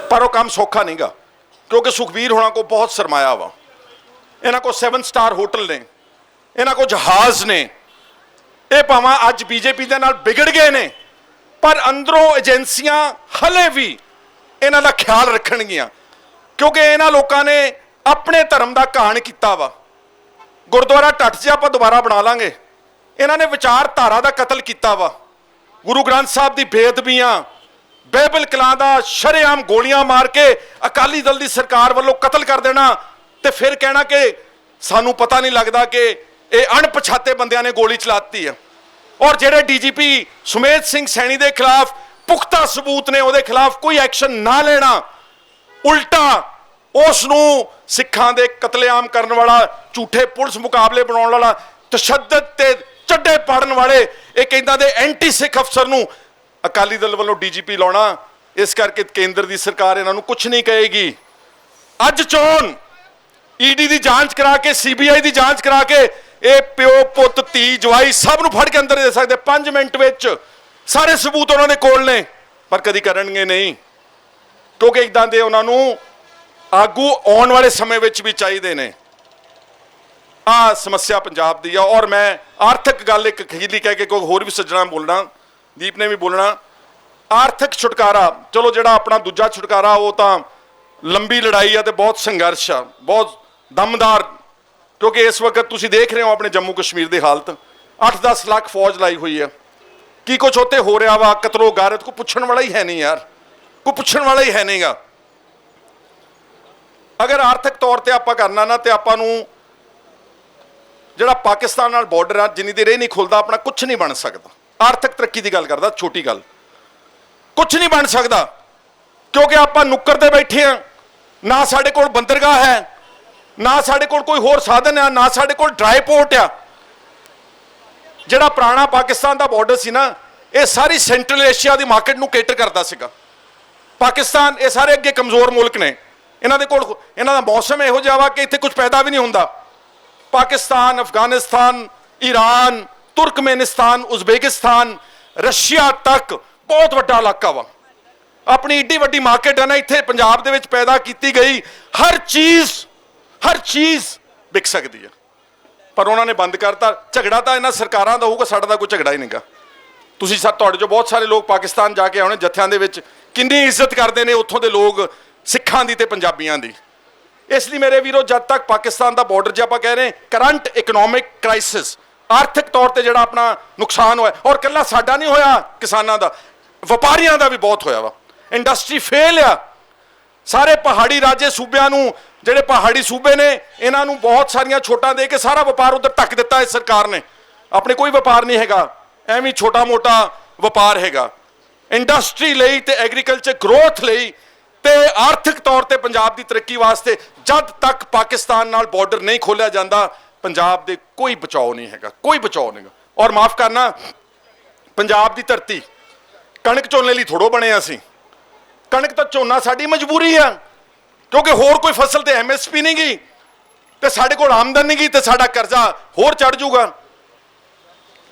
ਪਰ ਉਹ ਕੰਮ ਸੌਖਾ ਨਹੀਂਗਾ, ਕਿਉਂਕਿ ਸੁਖਬੀਰ ਹੋਣਾ ਕੋ ਬਹੁਤ ਸਰਮਾਇਆ ਵਾ, ਇਹਨਾਂ ਕੋ 7 ਸਟਾਰ ਹੋਟਲ ਨੇ, ਇਹਨਾਂ ਕੋ ਜਹਾਜ਼ ਨੇ। ਇਹ ਭਾਵੇਂ ਅੱਜ ਬੀਜੇਪੀ ਦੇ ਨਾਲ ਵਿਗੜ ਗਏ ਨੇ, ਪਰ ਅੰਦਰੋਂ ਏਜੰਸੀਆਂ ਹਲੇ ਵੀ ਇਹਨਾਂ ਦਾ ਖਿਆਲ ਰੱਖਣਗੀਆਂ, ਕਿਉਂਕਿ ਇਹਨਾਂ ਲੋਕਾਂ ਨੇ ਆਪਣੇ ਧਰਮ ਦਾ ਘਾਣ ਕੀਤਾ ਵਾ। ਗੁਰਦੁਆਰਾ ਢੱਠ 'ਚ ਆਪਾਂ ਦੁਬਾਰਾ ਬਣਾ ਲਾਂਗੇ। ਇਹਨਾਂ ਨੇ ਵਿਚਾਰਧਾਰਾ ਦਾ ਕਤਲ ਕੀਤਾ ਵਾ, ਗੁਰੂ ਗ੍ਰੰਥ ਸਾਹਿਬ ਦੀ ਬੇਅਦਬੀਆਂ, ਬਾਈਬਲ ਕਲਾਂ ਦਾ ਸ਼ਰੇਆਮ ਗੋਲੀਆਂ ਮਾਰ ਕੇ ਅਕਾਲੀ ਦਲ ਦੀ ਸਰਕਾਰ ਵੱਲੋਂ ਕਤਲ ਕਰ ਦੇਣਾ ਤੇ ਫਿਰ ਕਹਿਣਾ ਕਿ ਸਾਨੂੰ ਪਤਾ ਨਹੀਂ ਲੱਗਦਾ ਕਿ ਇਹ ਅਣਪਛਾਤੇ ਬੰਦਿਆਂ ਨੇ ਗੋਲੀ ਚਲਾਤੀ ਹੈ। ਔਰ ਜਿਹੜੇ ਡੀਜੀਪੀ ਸੁਮੇਧ ਸਿੰਘ ਸੈਣੀ ਦੇ ਖਿਲਾਫ ਪੁਖਤਾ ਸਬੂਤ ਨੇ, ਉਹਦੇ ਖਿਲਾਫ ਕੋਈ ਐਕਸ਼ਨ ਨਾ ਲੈਣਾ, ਉਲਟਾ ਉਸ ਨੂੰ ਸਿੱਖਾਂ ਦੇ ਕਤਲੇਆਮ ਕਰਨ ਵਾਲਾ, ਝੂਠੇ ਪੁਲਿਸ ਮੁਕਾਬਲੇ ਬਣਾਉਣ ਵਾਲਾ, ਤਸ਼ੱਦਦ ਤੇ ਚੱਡੇ ਪਾੜਨ ਵਾਲੇ ਇਹ ਕਹਿੰਦਾ ਦੇ ਐਂਟੀ ਸਿੱਖ ਅਫਸਰ ਨੂੰ ਅਕਾਲੀ ਦਲ ਵੱਲੋਂ ਡੀਜੀਪੀ ਲਾਉਣਾ। ਇਸ ਕਰਕੇ ਕੇਂਦਰ ਦੀ ਸਰਕਾਰ ਇਹਨਾਂ ਨੂੰ ਕੁਝ ਨਹੀਂ ਕਹੇਗੀ। ਅੱਜ ਚੋਣ ਈਡੀ ਦੀ ਜਾਂਚ ਕਰਾ ਕੇ, ਸੀਬੀਆਈ ਦੀ ਜਾਂਚ ਕਰਾ ਕੇ ਇਹ ਪਿਓ ਪੁੱਤ ਧੀ ਜਵਾਈ ਸਭ ਨੂੰ ਫੜ ਕੇ ਅੰਦਰ ਦੇ ਸਕਦੇ 5 ਮਿੰਟ ਵਿੱਚ। ਸਾਰੇ ਸਬੂਤ ਉਹਨਾਂ ਦੇ ਕੋਲ ਨੇ, ਪਰ ਕਦੀ ਕਰਨਗੇ ਨਹੀਂ, ਕਿਉਂਕਿ ਇਦਾਂ ਦੇ ਉਹਨਾਂ ਨੂੰ ਆਗੂ ਆਉਣ ਵਾਲੇ ਸਮੇਂ ਵਿੱਚ ਵੀ ਚਾਹੀਦੇ ਨੇ। ਆ ਸਮੱਸਿਆ ਪੰਜਾਬ ਦੀ ਆ। ਔਰ ਮੈਂ ਆਰਥਿਕ ਗੱਲ ਇੱਕ ਖੀਲੀ ਕਹਿ ਕੇ ਕੋਈ ਹੋਰ ਵੀ ਸੱਜਣਾ ਬੋਲਣਾ, ਦੀਪ ਨੇ ਵੀ ਬੋਲਣਾ। ਆਰਥਿਕ ਛੁਟਕਾਰਾ, ਚਲੋ ਜਿਹੜਾ ਆਪਣਾ ਦੂਜਾ ਛੁਟਕਾਰਾ ਉਹ ਤਾਂ ਲੰਬੀ ਲੜਾਈ ਆ ਤੇ ਬਹੁਤ ਸੰਘਰਸ਼ ਆ, ਬਹੁਤ ਦਮਦਾਰ, ਕਿਉਂਕਿ ਇਸ ਵਕਤ ਤੁਸੀਂ ਦੇਖ ਰਹੇ ਹੋ ਆਪਣੇ ਜੰਮੂ ਕਸ਼ਮੀਰ ਦੀ ਹਾਲਤ। 8-10 ਲੱਖ ਫੌਜ ਲਾਈ ਹੋਈ ਆ, ਕੀ ਕੁਛ ਉੱਥੇ ਹੋ ਰਿਹਾ ਵਾ, ਕਤਲੋ ਗਾਰਤ, ਕੋਈ ਪੁੱਛਣ ਵਾਲਾ ਹੀ ਹੈ ਨਹੀਂ ਯਾਰ, ਕੋਈ ਪੁੱਛਣ ਵਾਲਾ ਹੀ ਹੈ ਨਹੀਂਗਾ। ਅਗਰ ਆਰਥਿਕ ਤੌਰ ਤੇ ਆਪਾਂ ਕਰਨਾ ਨਾ ਤੇ ਆਪਾਂ ਨੂੰ ਜਿਹੜਾ ਪਾਕਿਸਤਾਨ ਨਾਲ ਬਾਰਡਰ ਆ, ਜਿੰਨੀ ਦੇਰ ਇਹ ਨਹੀਂ ਖੁੱਲਦਾ ਆਪਣਾ ਕੁਝ ਨਹੀਂ ਬਣ ਸਕਦਾ। ਆਰਥਿਕ ਤਰੱਕੀ ਦੀ ਗੱਲ ਕਰਦਾ, ਛੋਟੀ ਗੱਲ, ਕੁਝ ਨਹੀਂ ਬਣ ਸਕਦਾ, ਕਿਉਂਕਿ ਆਪਾਂ ਨੁੱਕਰ ਤੇ ਬੈਠੇ ਆ, ਨਾ ਸਾਡੇ ਕੋਲ ਬੰਦਰਗਾਹ ਹੈ, ਨਾ ਸਾਡੇ ਕੋਲ ਕੋਈ ਹੋਰ ਸਾਧਨ ਆ, ਨਾ ਸਾਡੇ ਕੋਲ ਡਰਾਈ ਪੋਰਟ ਆ। ਜਿਹੜਾ ਪੁਰਾਣਾ ਪਾਕਿਸਤਾਨ ਦਾ ਬਾਰਡਰ ਸੀ ਨਾ, ਇਹ ਸਾਰੀ ਸੈਂਟਰਲ ਏਸ਼ੀਆ ਦੀ ਮਾਰਕੀਟ ਨੂੰ ਕੇਟਰ ਕਰਦਾ ਸੀਗਾ। ਪਾਕਿਸਤਾਨ, ਇਹ ਸਾਰੇ ਅੱਗੇ ਕਮਜ਼ੋਰ ਮੁਲਕ ਨੇ, ਇਹਨਾਂ ਦੇ ਕੋਲ ਇਹਨਾਂ ਦਾ ਮੌਸਮ ਇਹੋ ਜਿਹਾ ਵਾ ਕਿ ਇੱਥੇ ਕੁਝ ਪੈਦਾ ਵੀ ਨਹੀਂ ਹੁੰਦਾ। Pakistan, Afghanistan, Iran, Turkmenistan, Uzbekistan, Russia ਤੱਕ ਬਹੁਤ ਵੱਡਾ ਇਲਾਕਾ ਵਾ। ਆਪਣੀ ਏਡੀ ਵੱਡੀ ਮਾਰਕੀਟ ਹੈ ਨਾ, ਇੱਥੇ ਪੰਜਾਬ ਦੇ ਵਿੱਚ ਪੈਦਾ ਕੀਤੀ ਗਈ ਹਰ ਚੀਜ਼ ਵਿਕ ਸਕਦੀ ਹੈ, ਪਰ ਉਹਨਾਂ ਨੇ ਬੰਦ ਕਰਤਾ। ਝਗੜਾ ਤਾਂ ਇਹਨਾਂ ਸਰਕਾਰਾਂ ਦਾ ਹੋਊਗਾ, ਸਾਡਾ ਤਾਂ ਕੋਈ ਝਗੜਾ ਹੀ ਨਹੀਂਗਾ। ਤੁਸੀਂ ਤੁਹਾਡੇ ਚੋਂ ਬਹੁਤ ਸਾਰੇ ਲੋਕ ਪਾਕਿਸਤਾਨ ਜਾ ਕੇ ਆਉਣੇ ਜੱਥਿਆਂ ਦੇ ਵਿੱਚ, ਕਿੰਨੀ ਇੱਜ਼ਤ ਕਰਦੇ ਨੇ ਉੱਥੋਂ ਦੇ ਲੋਕ ਸਿੱਖਾਂ ਦੀ ਤੇ ਪੰਜਾਬੀਆਂ ਦੀ। ਇਸ ਲਈ ਮੇਰੇ ਵੀਰੋ, ਜਦ ਤੱਕ ਪਾਕਿਸਤਾਨ ਦਾ ਬਾਰਡਰ, ਜੇ ਆਪਾਂ ਕਹਿ ਰਹੇ ਕਰੰਟ ਇਕਨੋਮਿਕ ਕ੍ਰਾਈਸਿਸ, ਆਰਥਿਕ ਤੌਰ ਤੇ ਜਿਹੜਾ ਆਪਣਾ ਨੁਕਸਾਨ ਹੋਇਆ, ਔਰ ਇਕੱਲਾ ਸਾਡਾ ਨਹੀਂ ਹੋਇਆ, ਕਿਸਾਨਾਂ ਦਾ, ਵਪਾਰੀਆਂ ਦਾ ਵੀ ਬਹੁਤ ਹੋਇਆ ਵਾ। ਇੰਡਸਟਰੀ ਫੇਲ ਆ। ਸਾਰੇ ਪਹਾੜੀ ਰਾਜੇ ਸੂਬਿਆਂ ਨੂੰ, ਜਿਹੜੇ ਪਹਾੜੀ ਸੂਬੇ ਨੇ, ਇਹਨਾਂ ਨੂੰ ਬਹੁਤ ਸਾਰੀਆਂ ਛੋਟਾਂ ਦੇ ਕੇ ਸਾਰਾ ਵਪਾਰ ਉਧਰ ਢੱਕ ਦਿੱਤਾ ਇਸ ਸਰਕਾਰ ਨੇ। ਆਪਣੇ ਕੋਈ ਵਪਾਰ ਨਹੀਂ ਹੈਗਾ। ਐਵੇਂ ਛੋਟਾ ਮੋਟਾ ਵਪਾਰ ਹੈਗਾ। ਇੰਡਸਟਰੀ ਲਈ ਤੇ ਐਗਰੀਕਲਚਰ ਗਰੋਥ ਲਈ ਤੇ ਆਰਥਿਕ ਤੌਰ ਤੇ ਪੰਜਾਬ ਦੀ ਤਰੱਕੀ ਵਾਸਤੇ ਜਦ ਤੱਕ ਪਾਕਿਸਤਾਨ ਨਾਲ ਬਾਰਡਰ ਨਹੀਂ ਖੋਲ੍ਹਿਆ ਜਾਂਦਾ, ਪੰਜਾਬ ਦੇ ਕੋਈ ਬਚਾਓ ਨਹੀਂ ਹੈਗਾ, ਕੋਈ ਬਚਾਓ ਨਹੀਂ। ਔਰ ਮਾਫ ਕਰਨਾ, ਪੰਜਾਬ ਦੀ ਧਰਤੀ ਕਣਕ ਝੋਨੇ ਲਈ ਥੋੜੋ ਬਣੇ ਅਸੀਂ। ਕਣਕ ਤਾਂ ਝੋਨਾ ਸਾਡੀ ਮਜਬੂਰੀ ਆ, ਕਿਉਂਕਿ ਹੋਰ ਕੋਈ ਫਸਲ ਤੇ MSP ਨਹੀਂ ਗਈ ਤੇ ਸਾਡੇ ਕੋਲ ਆਮਦਨ ਨਹੀਂ ਗਈ ਤੇ ਸਾਡਾ ਕਰਜ਼ਾ ਹੋਰ ਚੜ ਜਾਊਗਾ।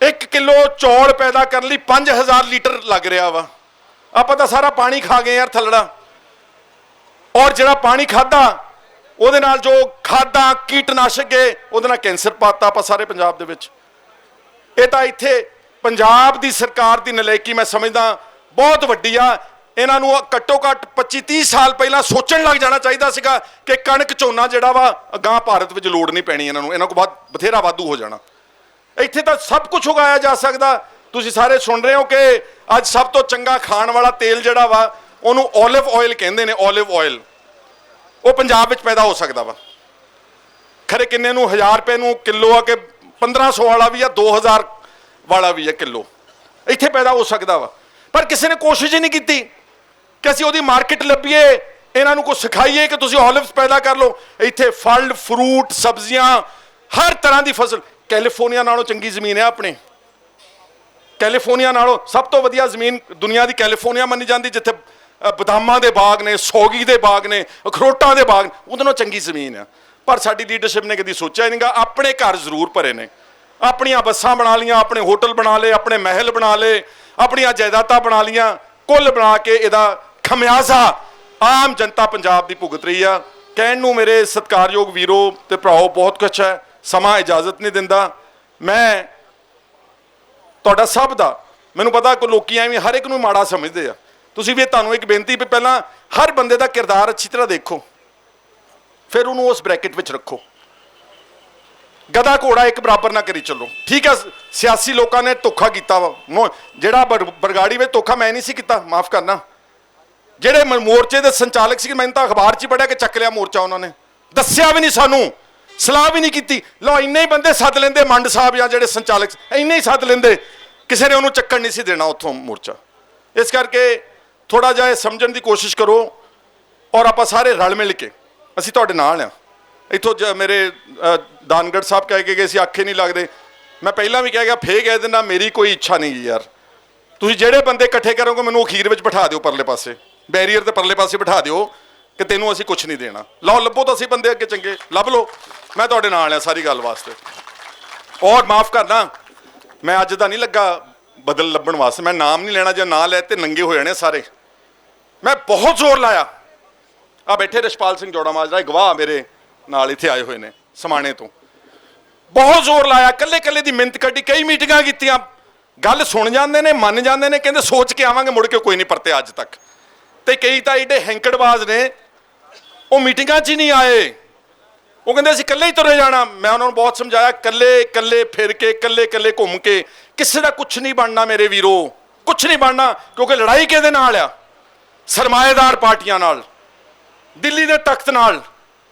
1 ਕਿਲੋ ਚੌਲ ਪੈਦਾ ਕਰਨ ਲਈ 5000 ਲੀਟਰ ਲੱਗ ਰਿਹਾ ਵਾ। ਆਪਾਂ ਤਾਂ ਸਾਰਾ ਪਾਣੀ ਖਾ ਗਏ ਯਾਰ ਥੱਲੜਾ। ਔਰ ਜਿਹੜਾ ਪਾਣੀ ਖਾਦਾ ਉਹਦੇ ਨਾਲ ਜੋ ਖਾਦਾਂ ਕੀਟਨਾਸ਼ਕ ਗਏ ਉਹਦੇ ਨਾਲ ਕੈਂਸਰ ਪਾਤਾ ਆਪਾਂ ਸਾਰੇ ਪੰਜਾਬ ਦੇ ਵਿੱਚ। ਇਹ ਤਾਂ ਇੱਥੇ ਪੰਜਾਬ ਦੀ ਸਰਕਾਰ ਦੀ ਨਲਾਇਕੀ ਮੈਂ ਸਮਝਦਾ ਬਹੁਤ ਵੱਡੀ ਆ। ਇਹਨਾਂ ਨੂੰ ਘੱਟੋ ਘੱਟ 25-30 ਸਾਲ ਪਹਿਲਾਂ ਸੋਚਣ ਲੱਗ ਜਾਣਾ ਚਾਹੀਦਾ ਸੀਗਾ ਕਿ ਕਣਕ ਝੋਨਾ ਜਿਹੜਾ ਵਾ ਅਗਾਂਹ ਭਾਰਤ ਵਿੱਚ ਲੋੜ ਨਹੀਂ ਪੈਣੀ ਇਹਨਾਂ ਨੂੰ, ਇਹਨਾਂ ਕੋਲ ਬਥੇਰਾ ਵਾਧੂ ਹੋ ਜਾਣਾ। ਇੱਥੇ ਤਾਂ ਸਭ ਕੁਝ ਉਗਾਇਆ ਜਾ ਸਕਦਾ। ਤੁਸੀਂ ਸਾਰੇ ਸੁਣ ਰਹੇ ਹੋ ਕਿ ਅੱਜ ਸਭ ਤੋਂ ਚੰਗਾ ਖਾਣ ਵਾਲਾ ਤੇਲ ਜਿਹੜਾ ਵਾ ਉਹਨੂੰ ਓਲਿਵ ਆਇਲ ਕਹਿੰਦੇ ਨੇ। ਓਲਿਵ ਆਇਲ ਉਹ ਪੰਜਾਬ ਵਿੱਚ ਪੈਦਾ ਹੋ ਸਕਦਾ ਵਾ। ਖਰੇ ਕਿੰਨੇ ਨੂੰ 1000 ਰੁਪਏ ਨੂੰ ਕਿਲੋ ਆ ਕਿ 1500 ਵਾਲਾ ਵੀ ਆ, 2000 ਵਾਲਾ ਵੀ ਆ ਕਿਲੋ, ਇੱਥੇ ਪੈਦਾ ਹੋ ਸਕਦਾ ਵਾ। ਪਰ ਕਿਸੇ ਨੇ ਕੋਸ਼ਿਸ਼ ਹੀ ਨਹੀਂ ਕੀਤੀ ਕਿ ਅਸੀਂ ਉਹਦੀ ਮਾਰਕੀਟ ਲੱਭੀਏ, ਇਹਨਾਂ ਨੂੰ ਕੁਝ ਸਿਖਾਈਏ ਕਿ ਤੁਸੀਂ ਓਲਿਵਸ ਪੈਦਾ ਕਰ ਲਓ। ਇੱਥੇ ਫਲ ਫਰੂਟ ਸਬਜ਼ੀਆਂ ਹਰ ਤਰ੍ਹਾਂ ਦੀ ਫਸਲ। ਕੈਲੀਫੋਰਨੀਆ ਨਾਲੋਂ ਚੰਗੀ ਜ਼ਮੀਨ ਹੈ ਆਪਣੇ। ਕੈਲੀਫੋਰਨੀਆ ਨਾਲੋਂ ਸਭ ਤੋਂ ਵਧੀਆ ਜ਼ਮੀਨ ਦੁਨੀਆ ਦੀ ਕੈਲੀਫੋਰਨੀਆ ਮੰਨੀ ਜਾਂਦੀ, ਜਿੱਥੇ ਬਦਾਮਾਂ ਦੇ ਬਾਗ ਨੇ, ਸੌਗੀ ਦੇ ਬਾਗ ਨੇ, ਅਖਰੋਟਾਂ ਦੇ ਬਾਗ, ਉਹਦੇ ਨਾਲੋਂ ਚੰਗੀ ਜ਼ਮੀਨ ਆ। ਪਰ ਸਾਡੀ ਲੀਡਰਸ਼ਿਪ ਨੇ ਕਦੀ ਸੋਚਿਆ ਨਹੀਂਗਾ। ਆਪਣੇ ਘਰ ਜ਼ਰੂਰ ਭਰੇ ਨੇ, ਆਪਣੀਆਂ ਬੱਸਾਂ ਬਣਾ ਲਈਆਂ, ਆਪਣੇ ਹੋਟਲ ਬਣਾ ਲਏ, ਆਪਣੇ ਮਹਿਲ ਬਣਾ ਲਏ, ਆਪਣੀਆਂ ਜਾਇਦਾਦਾਂ ਬਣਾ ਲਈਆਂ। ਕੁੱਲ ਬਣਾ ਕੇ ਇਹਦਾ ਖਮਿਆਜ਼ਾ ਆਮ ਜਨਤਾ ਪੰਜਾਬ ਦੀ ਭੁਗਤ ਰਹੀ ਆ। ਕਹਿਣ ਨੂੰ ਮੇਰੇ ਸਤਿਕਾਰਯੋਗ ਵੀਰੋ ਤੇ ਭਰਾਓ ਬਹੁਤ ਕੁਛ ਹੈ, ਸਮਾਂ ਇਜਾਜ਼ਤ ਨਹੀਂ ਦਿੰਦਾ। ਮੈਂ ਤੁਹਾਡਾ ਸਭ ਦਾ, ਮੈਨੂੰ ਪਤਾ ਕੋਈ ਲੋਕੀ ਐਵੇਂ ਹਰ ਇੱਕ ਨੂੰ ਮਾੜਾ ਸਮਝਦੇ ਆ। ਤੁਸੀਂ ਵੀ ਤੁਹਾਨੂੰ ਇੱਕ ਬੇਨਤੀ ਵੀ ਪਹਿਲਾਂ ਹਰ ਬੰਦੇ ਦਾ ਕਿਰਦਾਰ ਅੱਛੀ ਤਰ੍ਹਾਂ ਦੇਖੋ, ਫਿਰ ਉਹਨੂੰ ਉਸ ਬ੍ਰੈਕਟ ਵਿੱਚ ਰੱਖੋ। ਗਧਾ ਘੋੜਾ ਇੱਕ ਬਰਾਬਰ ਨਾ ਕਰੀ ਚੱਲੋ। ਠੀਕ ਹੈ, ਸਿਆਸੀ ਲੋਕਾਂ ਨੇ ਧੋਖਾ ਕੀਤਾ ਵਾ। ਜਿਹੜਾ ਬਰਗਾੜੀ ਵਿੱਚ ਧੋਖਾ ਮੈਂ ਨਹੀਂ ਸੀ ਕੀਤਾ, ਮਾਫ ਕਰਨਾ। ਜਿਹੜੇ ਮੋਰਚੇ ਦੇ ਸੰਚਾਲਕ ਸੀ, ਮੈਨੂੰ ਤਾਂ ਅਖਬਾਰ 'ਚ ਪੜ੍ਹਿਆ ਕਿ ਚੱਕ ਲਿਆ ਮੋਰਚਾ ਉਹਨਾਂ ਨੇ, ਦੱਸਿਆ ਵੀ ਨਹੀਂ ਸਾਨੂੰ, ਸਲਾਹ ਵੀ ਨਹੀਂ ਕੀਤੀ। ਲਓ ਇੰਨੇ ਹੀ ਬੰਦੇ ਸੱਦ ਲੈਂਦੇ, ਮੰਡ ਸਾਹਿਬ ਜਾਂ ਜਿਹੜੇ ਸੰਚਾਲਕ ਇੰਨੇ ਹੀ ਸੱਦ ਲੈਂਦੇ, ਕਿਸੇ ਨੇ ਉਹਨੂੰ ਚੱਕਣ ਨਹੀਂ ਸੀ ਦੇਣਾ ਉੱਥੋਂ ਮੋਰਚਾ। ਇਸ ਕਰਕੇ ਥੋੜਾ ਜਿਹਾ ਇਹ ਸਮਝਣ ਦੀ ਕੋਸ਼ਿਸ਼ ਕਰੋ ਔਰ ਆਪਾਂ ਸਾਰੇ ਰਲ ਮਿਲ ਕੇ, ਅਸੀਂ ਤੁਹਾਡੇ ਨਾਲ ਆ। ਇੱਥੋਂ ਮੇਰੇ ਦਾਨਗੜ੍ਹ ਸਾਹਿਬ ਕਹਿ ਕੇ ਗਏ ਸੀ ਆਖੇ ਨਹੀਂ ਲੱਗਦੇ। ਮੈਂ ਪਹਿਲਾਂ ਵੀ ਕਹਿ ਗਿਆ, ਫੇਰ ਕਹਿ ਦਿੰਦਾ, ਮੇਰੀ ਕੋਈ ਇੱਛਾ ਨਹੀਂ ਜੀ ਯਾਰ। ਤੁਸੀਂ ਜਿਹੜੇ ਬੰਦੇ ਇਕੱਠੇ ਕਰੋਗੇ ਮੈਨੂੰ ਅਖੀਰ ਵਿੱਚ ਬਿਠਾ ਦਿਓ, ਪਰਲੇ ਪਾਸੇ ਬੈਰੀਅਰ ਤੇ ਪਰਲੇ ਪਾਸੇ ਬਿਠਾ ਦਿਓ ਕਿ ਤੈਨੂੰ ਅਸੀਂ ਕੁਝ ਨਹੀਂ ਦੇਣਾ। ਲਓ ਲੱਭੋ ਤਾਂ ਅਸੀਂ ਬੰਦੇ ਅੱਗੇ ਚੰਗੇ ਲੱਭ ਲਓ, ਮੈਂ ਤੁਹਾਡੇ ਨਾਲ ਆ ਸਾਰੀ ਗੱਲ ਵਾਸਤੇ। ਔਰ ਮਾਫ ਕਰਨਾ, ਮੈਂ ਅੱਜ ਦਾ ਨਹੀਂ ਲੱਗਾ ਬਦਲ ਲੱਭਣ ਵਾਸਤੇ, ਮੈਂ ਨਾਮ ਨਹੀਂ ਲੈਣਾ, ਜੇ ਨਾਂ ਲੈ ਤੇ ਨੰਗੇ ਹੋ ਜਾਣੇ ਸਾਰੇ। ਮੈਂ ਬਹੁਤ ਜ਼ੋਰ ਲਾਇਆ। ਆ ਬੈਠੇ ਰਛਪਾਲ ਸਿੰਘ ਜੋੜਾ ਮਾਜਰਾ ਗਵਾਹ ਮੇਰੇ ਨਾਲ ਇੱਥੇ ਆਏ ਹੋਏ ਨੇ ਸਮਾਣੇ ਤੋਂ। ਬਹੁਤ ਜ਼ੋਰ ਲਾਇਆ, ਕੱਲੇ ਕੱਲੇ ਦੀ ਮਿਹਨਤ ਕੱਢੀ, ਕਈ ਮੀਟਿੰਗਾਂ ਕੀਤੀਆਂ। ਗੱਲ ਸੁਣ ਜਾਂਦੇ ਨੇ, ਮੰਨ ਜਾਂਦੇ ਨੇ, ਕਹਿੰਦੇ ਸੋਚ ਕੇ ਆਵਾਂਗੇ, ਮੁੜ ਕੇ ਕੋਈ ਨਹੀਂ ਪਰਤੇ ਅੱਜ ਤੱਕ। ਤੇ ਕਈ ਤਾਂ ਏਡੇ ਹੈਂਕੜਬਾਜ਼ ਨੇ, ਉਹ ਮੀਟਿੰਗਾਂ 'ਚ ਹੀ ਨਹੀਂ ਆਏ। ਉਹ ਕਹਿੰਦੇ ਅਸੀਂ ਇਕੱਲੇ ਹੀ ਤੁਰੇ ਜਾਣਾ। ਮੈਂ ਉਹਨਾਂ ਨੂੰ ਬਹੁਤ ਸਮਝਾਇਆ, ਇਕੱਲੇ ਫਿਰ ਕੇ, ਇਕੱਲੇ ਘੁੰਮ ਕੇ ਕਿਸੇ ਦਾ ਕੁਛ ਨਹੀਂ ਬਣਨਾ ਮੇਰੇ ਵੀਰੋ, ਕੁਛ ਨਹੀਂ ਬਣਨਾ। ਕਿਉਂਕਿ ਲੜਾਈ ਕਿਹਦੇ ਨਾਲ ਆ? ਸਰਮਾਏਦਾਰ ਪਾਰਟੀਆਂ ਨਾਲ, ਦਿੱਲੀ ਦੇ ਤਖਤ ਨਾਲ।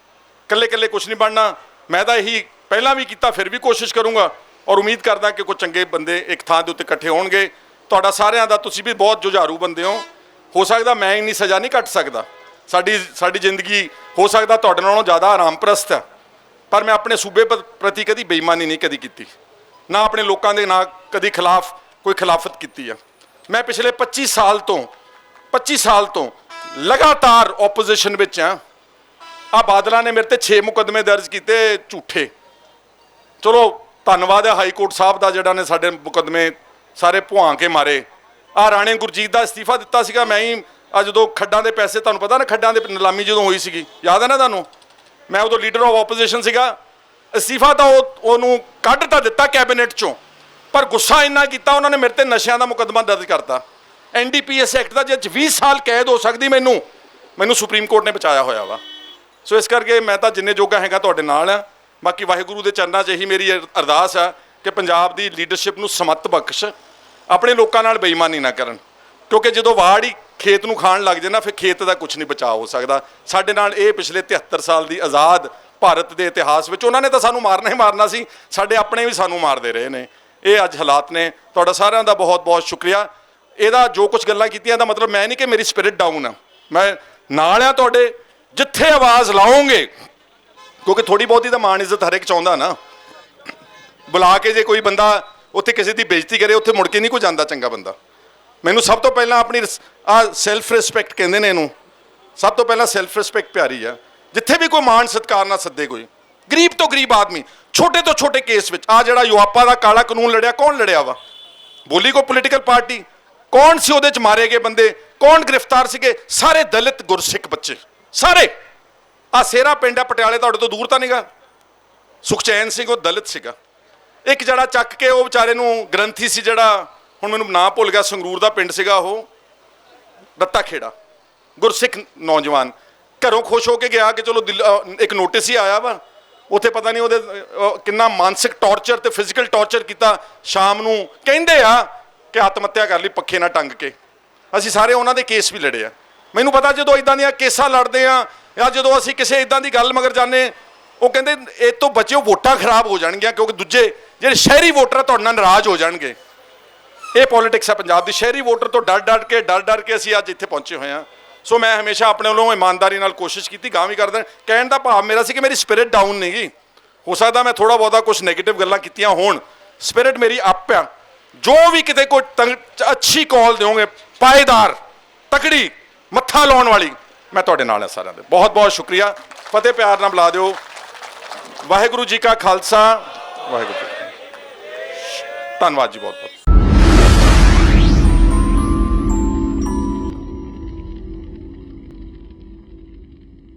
ਇਕੱਲੇ ਕੁਛ ਨਹੀਂ ਬਣਨਾ। ਮੈਂ ਤਾਂ ਇਹੀ ਪਹਿਲਾਂ ਵੀ ਕੀਤਾ, ਫਿਰ ਵੀ ਕੋਸ਼ਿਸ਼ ਕਰੂੰਗਾ ਔਰ ਉਮੀਦ ਕਰਦਾ ਕਿ ਕੋਈ ਚੰਗੇ ਬੰਦੇ ਇੱਕ ਥਾਂ ਦੇ ਉੱਤੇ ਇਕੱਠੇ ਹੋਣਗੇ। ਤੁਹਾਡਾ ਸਾਰਿਆਂ ਦਾ, ਤੁਸੀਂ ਵੀ ਬਹੁਤ ਜੁਝਾਰੂ ਬੰਦੇ ਹੋ ਸਕਦਾ ਮੈਂ ਇੰਨੀ ਸਜ਼ਾ ਨਹੀਂ ਕੱਟ ਸਕਦਾ। ਸਾਡੀ ਜ਼ਿੰਦਗੀ ਹੋ ਸਕਦਾ ਤੁਹਾਡੇ ਨਾਲੋਂ ਜ਼ਿਆਦਾ ਆਰਾਮਪ੍ਰਸਤ ਹੈ, ਪਰ ਮੈਂ ਆਪਣੇ ਸੂਬੇ ਪ੍ਰਤੀ ਕਦੀ ਬੇਈਮਾਨੀ ਨਹੀਂ ਕਦੀ ਕੀਤੀ, ਨਾ ਆਪਣੇ ਲੋਕਾਂ ਦੇ ਨਾ ਕਦੀ ਖਿਲਾਫ ਕੋਈ ਖਿਲਾਫਤ ਕੀਤੀ ਆ। ਮੈਂ ਪਿਛਲੇ 25 ਸਾਲ ਤੋਂ ਲਗਾਤਾਰ ਆਪੋਜੀਸ਼ਨ ਵਿੱਚ ਆ। ਆ ਬਾਦਲਾਂ ਨੇ ਮੇਰੇ ਤੇ 6 ਮੁਕੱਦਮੇ ਦਰਜ ਕੀਤੇ ਝੂਠੇ। ਚਲੋ ਧੰਨਵਾਦ ਹੈ ਹਾਈ ਕੋਰਟ ਸਾਹਿਬ ਦਾ, ਜਿਹੜਾ ਨੇ ਸਾਡੇ ਮੁਕੱਦਮੇ ਸਾਰੇ ਭੁਆਂ ਕੇ ਮਾਰੇ। ਆ ਰਾਣੇ ਗੁਰਜੀਤ ਦਾ ਅਸਤੀਫਾ ਦਿੱਤਾ ਸੀਗਾ ਮੈਂ ਹੀ। ਆ ਜਦੋਂ ਖੱਡਾਂ ਦੇ ਪੈਸੇ, ਤੁਹਾਨੂੰ ਪਤਾ ਨਾ ਖੱਡਾਂ ਦੇ ਨਿਲਾਮੀ ਜਦੋਂ ਹੋਈ ਸੀਗੀ, ਯਾਦ ਹੈ ਨਾ ਤੁਹਾਨੂੰ? ਮੈਂ ਉਦੋਂ ਲੀਡਰ ਆਫ ਆਪੋਜੀਸ਼ਨ ਸੀਗਾ। ਅਸਤੀਫਾ ਤਾਂ ਉਹਨੂੰ ਕੱਢ ਤਾਂ ਦਿੱਤਾ ਕੈਬਨਿਟ ਚੋਂ, ਪਰ ਗੁੱਸਾ ਇੰਨਾ ਕੀਤਾ ਉਹਨਾਂ ਨੇ ਮੇਰੇ ਤੇ ਨਸ਼ਿਆਂ ਦਾ ਮੁਕੱਦਮਾ ਦਰਜ ਕਰਤਾ। NDPS ਐਕਟ ਦਾ ਜਿਹਦੇ 'ਚ 20 ਸਾਲ ਕੈਦ ਹੋ ਸਕਦੀ ਮੈਨੂੰ ਸੁਪਰੀਮ ਕੋਰਟ ਨੇ ਬਚਾਇਆ ਹੋਇਆ ਵਾ। ਸੋ ਇਸ ਕਰਕੇ ਮੈਂ ਤਾਂ ਜਿੰਨੇ ਜੋਗਾ ਹੈਗਾ ਤੁਹਾਡੇ ਨਾਲ ਆ। ਬਾਕੀ ਵਾਹਿਗੁਰੂ ਦੇ ਚਰਨਾਂ 'ਚ ਇਹੀ ਮੇਰੀ ਅਰਦਾਸ ਆ ਕਿ ਪੰਜਾਬ ਦੀ ਲੀਡਰਸ਼ਿਪ ਨੂੰ ਸਮੱਤ ਬਖਸ਼, ਆਪਣੇ ਲੋਕਾਂ ਨਾਲ ਬੇਈਮਾਨੀ ਨਾ ਕਰਨ। ਕਿਉਂਕਿ ਜਦੋਂ ਵਾੜ ਹੀ ਖੇਤ ਨੂੰ ਖਾਣ ਲੱਗ ਜੇ ਨਾ, ਫਿਰ ਖੇਤ ਦਾ ਕੁਝ ਨਹੀਂ ਬਚਾਅ ਹੋ ਸਕਦਾ। ਸਾਡੇ ਨਾਲ ਇਹ ਪਿਛਲੇ 73 ਸਾਲ ਦੀ ਆਜ਼ਾਦ ਭਾਰਤ ਦੇ ਇਤਿਹਾਸ ਵਿੱਚ ਉਹਨਾਂ ਨੇ ਤਾਂ ਸਾਨੂੰ ਮਾਰਨਾ ਹੀ ਮਾਰਨਾ ਸੀ, ਸਾਡੇ ਆਪਣੇ ਵੀ ਸਾਨੂੰ ਮਾਰਦੇ ਰਹੇ ਨੇ। ਇਹ ਅੱਜ ਹਾਲਾਤ ਨੇ। ਤੁਹਾਡਾ ਸਾਰਿਆਂ ਦਾ ਬਹੁਤ ਬਹੁਤ ਸ਼ੁਕਰੀਆ। ਇਹਦਾ ਜੋ ਕੁਝ ਗੱਲਾਂ ਕੀਤੀਆਂ ਦਾ ਮਤਲਬ ਮੈਂ ਨਹੀਂ ਕਿ ਮੇਰੀ ਸਪਿਰਿਟ ਡਾਊਨ ਆ, ਮੈਂ ਨਾਲ ਆ ਤੁਹਾਡੇ। ਜਿੱਥੇ ਆਵਾਜ਼ ਲਾਓਗੇ, ਕਿਉਂਕਿ ਥੋੜੀ ਬਹੁਤੀ ਤਾਂ ਮਾਣ ਇੱਜ਼ਤ ਹਰ ਇੱਕ ਚਾਹੁੰਦਾ ਨਾ, ਬੁਲਾ ਕੇ ਜੇ ਕੋਈ ਬੰਦਾ ਉੱਥੇ ਕਿਸੇ ਦੀ ਬੇਇੱਜ਼ਤੀ ਕਰੇ, ਉੱਥੇ ਮੁੜ ਕੇ ਨਹੀਂ ਕੋਈ ਜਾਂਦਾ ਚੰਗਾ ਬੰਦਾ। ਮੈਨੂੰ ਸਭ ਤੋਂ ਪਹਿਲਾਂ ਆਪਣੀ ਸੈਲਫ ਰਿਸਪੈਕਟ ਕਹਿੰਦੇ ਨੇ ਇਹਨੂੰ, ਸਭ ਤੋਂ ਪਹਿਲਾਂ ਸੈਲਫ ਰਿਸਪੈਕਟ ਪਿਆਰੀ ਆ। ਜਿੱਥੇ ਵੀ ਕੋਈ ਮਾਣ ਸਤਿਕਾਰ ਨਾਲ ਸੱਦੇ, ਕੋਈ ਗਰੀਬ ਤੋਂ ਗਰੀਬ ਆਦਮੀ, ਛੋਟੇ ਤੋਂ ਛੋਟੇ ਕੇਸ ਵਿੱਚ ਆ ਜਿਹੜਾ ਯੂਆਪਾ ਦਾ ਕਾਲਾ ਕਾਨੂੰਨ ਲੜਿਆ, ਕੌਣ ਲੜਿਆ ਵਾ? ਬੋਲੀ ਕੋਈ ਪੋਲੀਟੀਕਲ ਪਾਰਟੀ? ਕੌਣ ਸੀ ਉਹਦੇ ਚ ਮਾਰੇ ਗਏ ਬੰਦੇ? ਕੌਣ ਗ੍ਰਿਫਤਾਰ ਸੀਗੇ? ਸਾਰੇ ਦਲਿਤ ਗੁਰਸਿੱਖ ਬੱਚੇ, ਸਾਰੇ। ਆ ਸੇਰਾ ਪਿੰਡ ਆ ਪਟਿਆਲੇ, ਤੁਹਾਡੇ ਤੋਂ ਦੂਰ ਤਾਂ ਨਹੀਂਗਾ। ਸੁਖਚੈਨ ਸਿੰਘ ਉਹ ਦਲਿਤ ਸੀਗਾ। ਇੱਕ ਜਿਹੜਾ ਚੱਕ ਕੇ ਉਹ ਵਿਚਾਰੇ ਨੂੰ ਗ੍ਰੰਥੀ ਸੀ, ਜਿਹੜਾ ਹੁਣ ਮੈਨੂੰ ਨਾਂ ਭੁੱਲ ਗਿਆ, ਸੰਗਰੂਰ ਦਾ ਪਿੰਡ ਸੀਗਾ ਉਹ, ਰੱਤਾ ਖੇੜਾ, ਗੁਰਸਿੱਖ ਨੌਜਵਾਨ, ਘਰੋਂ ਖੁਸ਼ ਹੋ ਕੇ ਗਿਆ ਕਿ ਚਲੋ ਇੱਕ ਨੋਟਿਸ ਹੀ ਆਇਆ ਵਾ, ਉੱਥੇ ਪਤਾ ਨਹੀਂ ਉਹਦੇ ਕਿੰਨਾ ਮਾਨਸਿਕ ਟੌਰਚਰ ਤੇ ਫਿਜ਼ੀਕਲ ਟੌਰਚਰ ਕੀਤਾ। ਸ਼ਾਮ ਨੂੰ ਕਹਿੰਦੇ ਆ ਕਿ ਆਤਮ ਹੱਤਿਆ ਕਰ ਲਈ ਪੱਖੇ ਨਾਲ ਟੰਗ ਕੇ। ਅਸੀਂ ਸਾਰੇ ਉਹਨਾਂ ਦੇ ਕੇਸ ਵੀ ਲੜੇ ਆ। ਮੈਨੂੰ ਪਤਾ ਜਦੋਂ ਇਦਾਂ ਦੀਆਂ ਕੇਸਾਂ ਲੜਦੇ ਆ, ਜਾਂ ਜਦੋਂ ਅਸੀਂ ਕਿਸੇ ਇਦਾਂ ਦੀ ਗੱਲ ਮਗਰ ਜਾਂਦੇ, ਉਹ ਕਹਿੰਦੇ ਇਹ ਤੋਂ ਬਚਿਓ, ਵੋਟਾਂ ਖਰਾਬ ਹੋ ਜਾਣਗੀਆਂ, ਕਿਉਂਕਿ ਦੂਜੇ ਜਿਹੜੇ ਸ਼ਹਿਰੀ ਵੋਟਰ ਆ ਤੁਹਾਡੇ ਨਾਲ ਨਾਰਾਜ਼ ਹੋ ਜਾਣਗੇ। ਇਹ ਪੋਲਿਟਿਕਸ ਆ ਪੰਜਾਬ ਦੀ। ਸ਼ਹਿਰੀ ਵੋਟਰ ਤੋਂ ਡਰ ਕੇ ਅਸੀਂ ਅੱਜ ਇੱਥੇ ਪਹੁੰਚੇ ਹੋਏ ਹਾਂ। ਸੋ ਮੈਂ ਹਮੇਸ਼ਾ ਆਪਣੇ ਵੱਲੋਂ ਇਮਾਨਦਾਰੀ ਨਾਲ ਕੋਸ਼ਿਸ਼ ਕੀਤੀ, ਗਾਂ ਵੀ ਕਰਦਾ। ਕਹਿਣ ਦਾ ਭਾਵ ਮੇਰਾ ਸੀ ਕਿ ਮੇਰੀ ਸਪਿਰਿਟ ਡਾਊਨ ਨਹੀਂ ਗਈ। ਹੋ ਸਕਦਾ ਮੈਂ ਥੋੜਾ ਬਹੁਤਾ ਕੁਝ ਨੈਗੇਟਿਵ ਗੱਲਾਂ ਕੀਤੀਆਂ ਹੋਣ, ਸਪਿਰਿਟ ਮੇਰੀ ਅਪ ਆ। ਜੋ ਵੀ ਕਿਤੇ ਕੋਈ ਅੱਛੀ ਕਾਲ ਦਿਓਗੇ, ਪਾਏਦਾਰ, ਤਕੜੀ, ਮੱਥਾ ਲਾਉਣ ਵਾਲੀ, ਮੈਂ ਤੁਹਾਡੇ ਨਾਲ ਹਾਂ ਸਾਰਿਆਂ ਦੇ। ਬਹੁਤ ਬਹੁਤ ਸ਼ੁਕਰੀਆ। ਫਤਿਹ ਪਿਆਰ ਨਾਲ ਬੁਲਾ ਦਿਓ। ਵਾਹਿਗੁਰੂ ਜੀ ਕਾ ਖਾਲਸਾ, ਵਾਹਿਗੁਰੂ ਜੀ। ਧੰਨਵਾਦ ਜੀ, ਬਹੁਤ ਬਹੁਤ।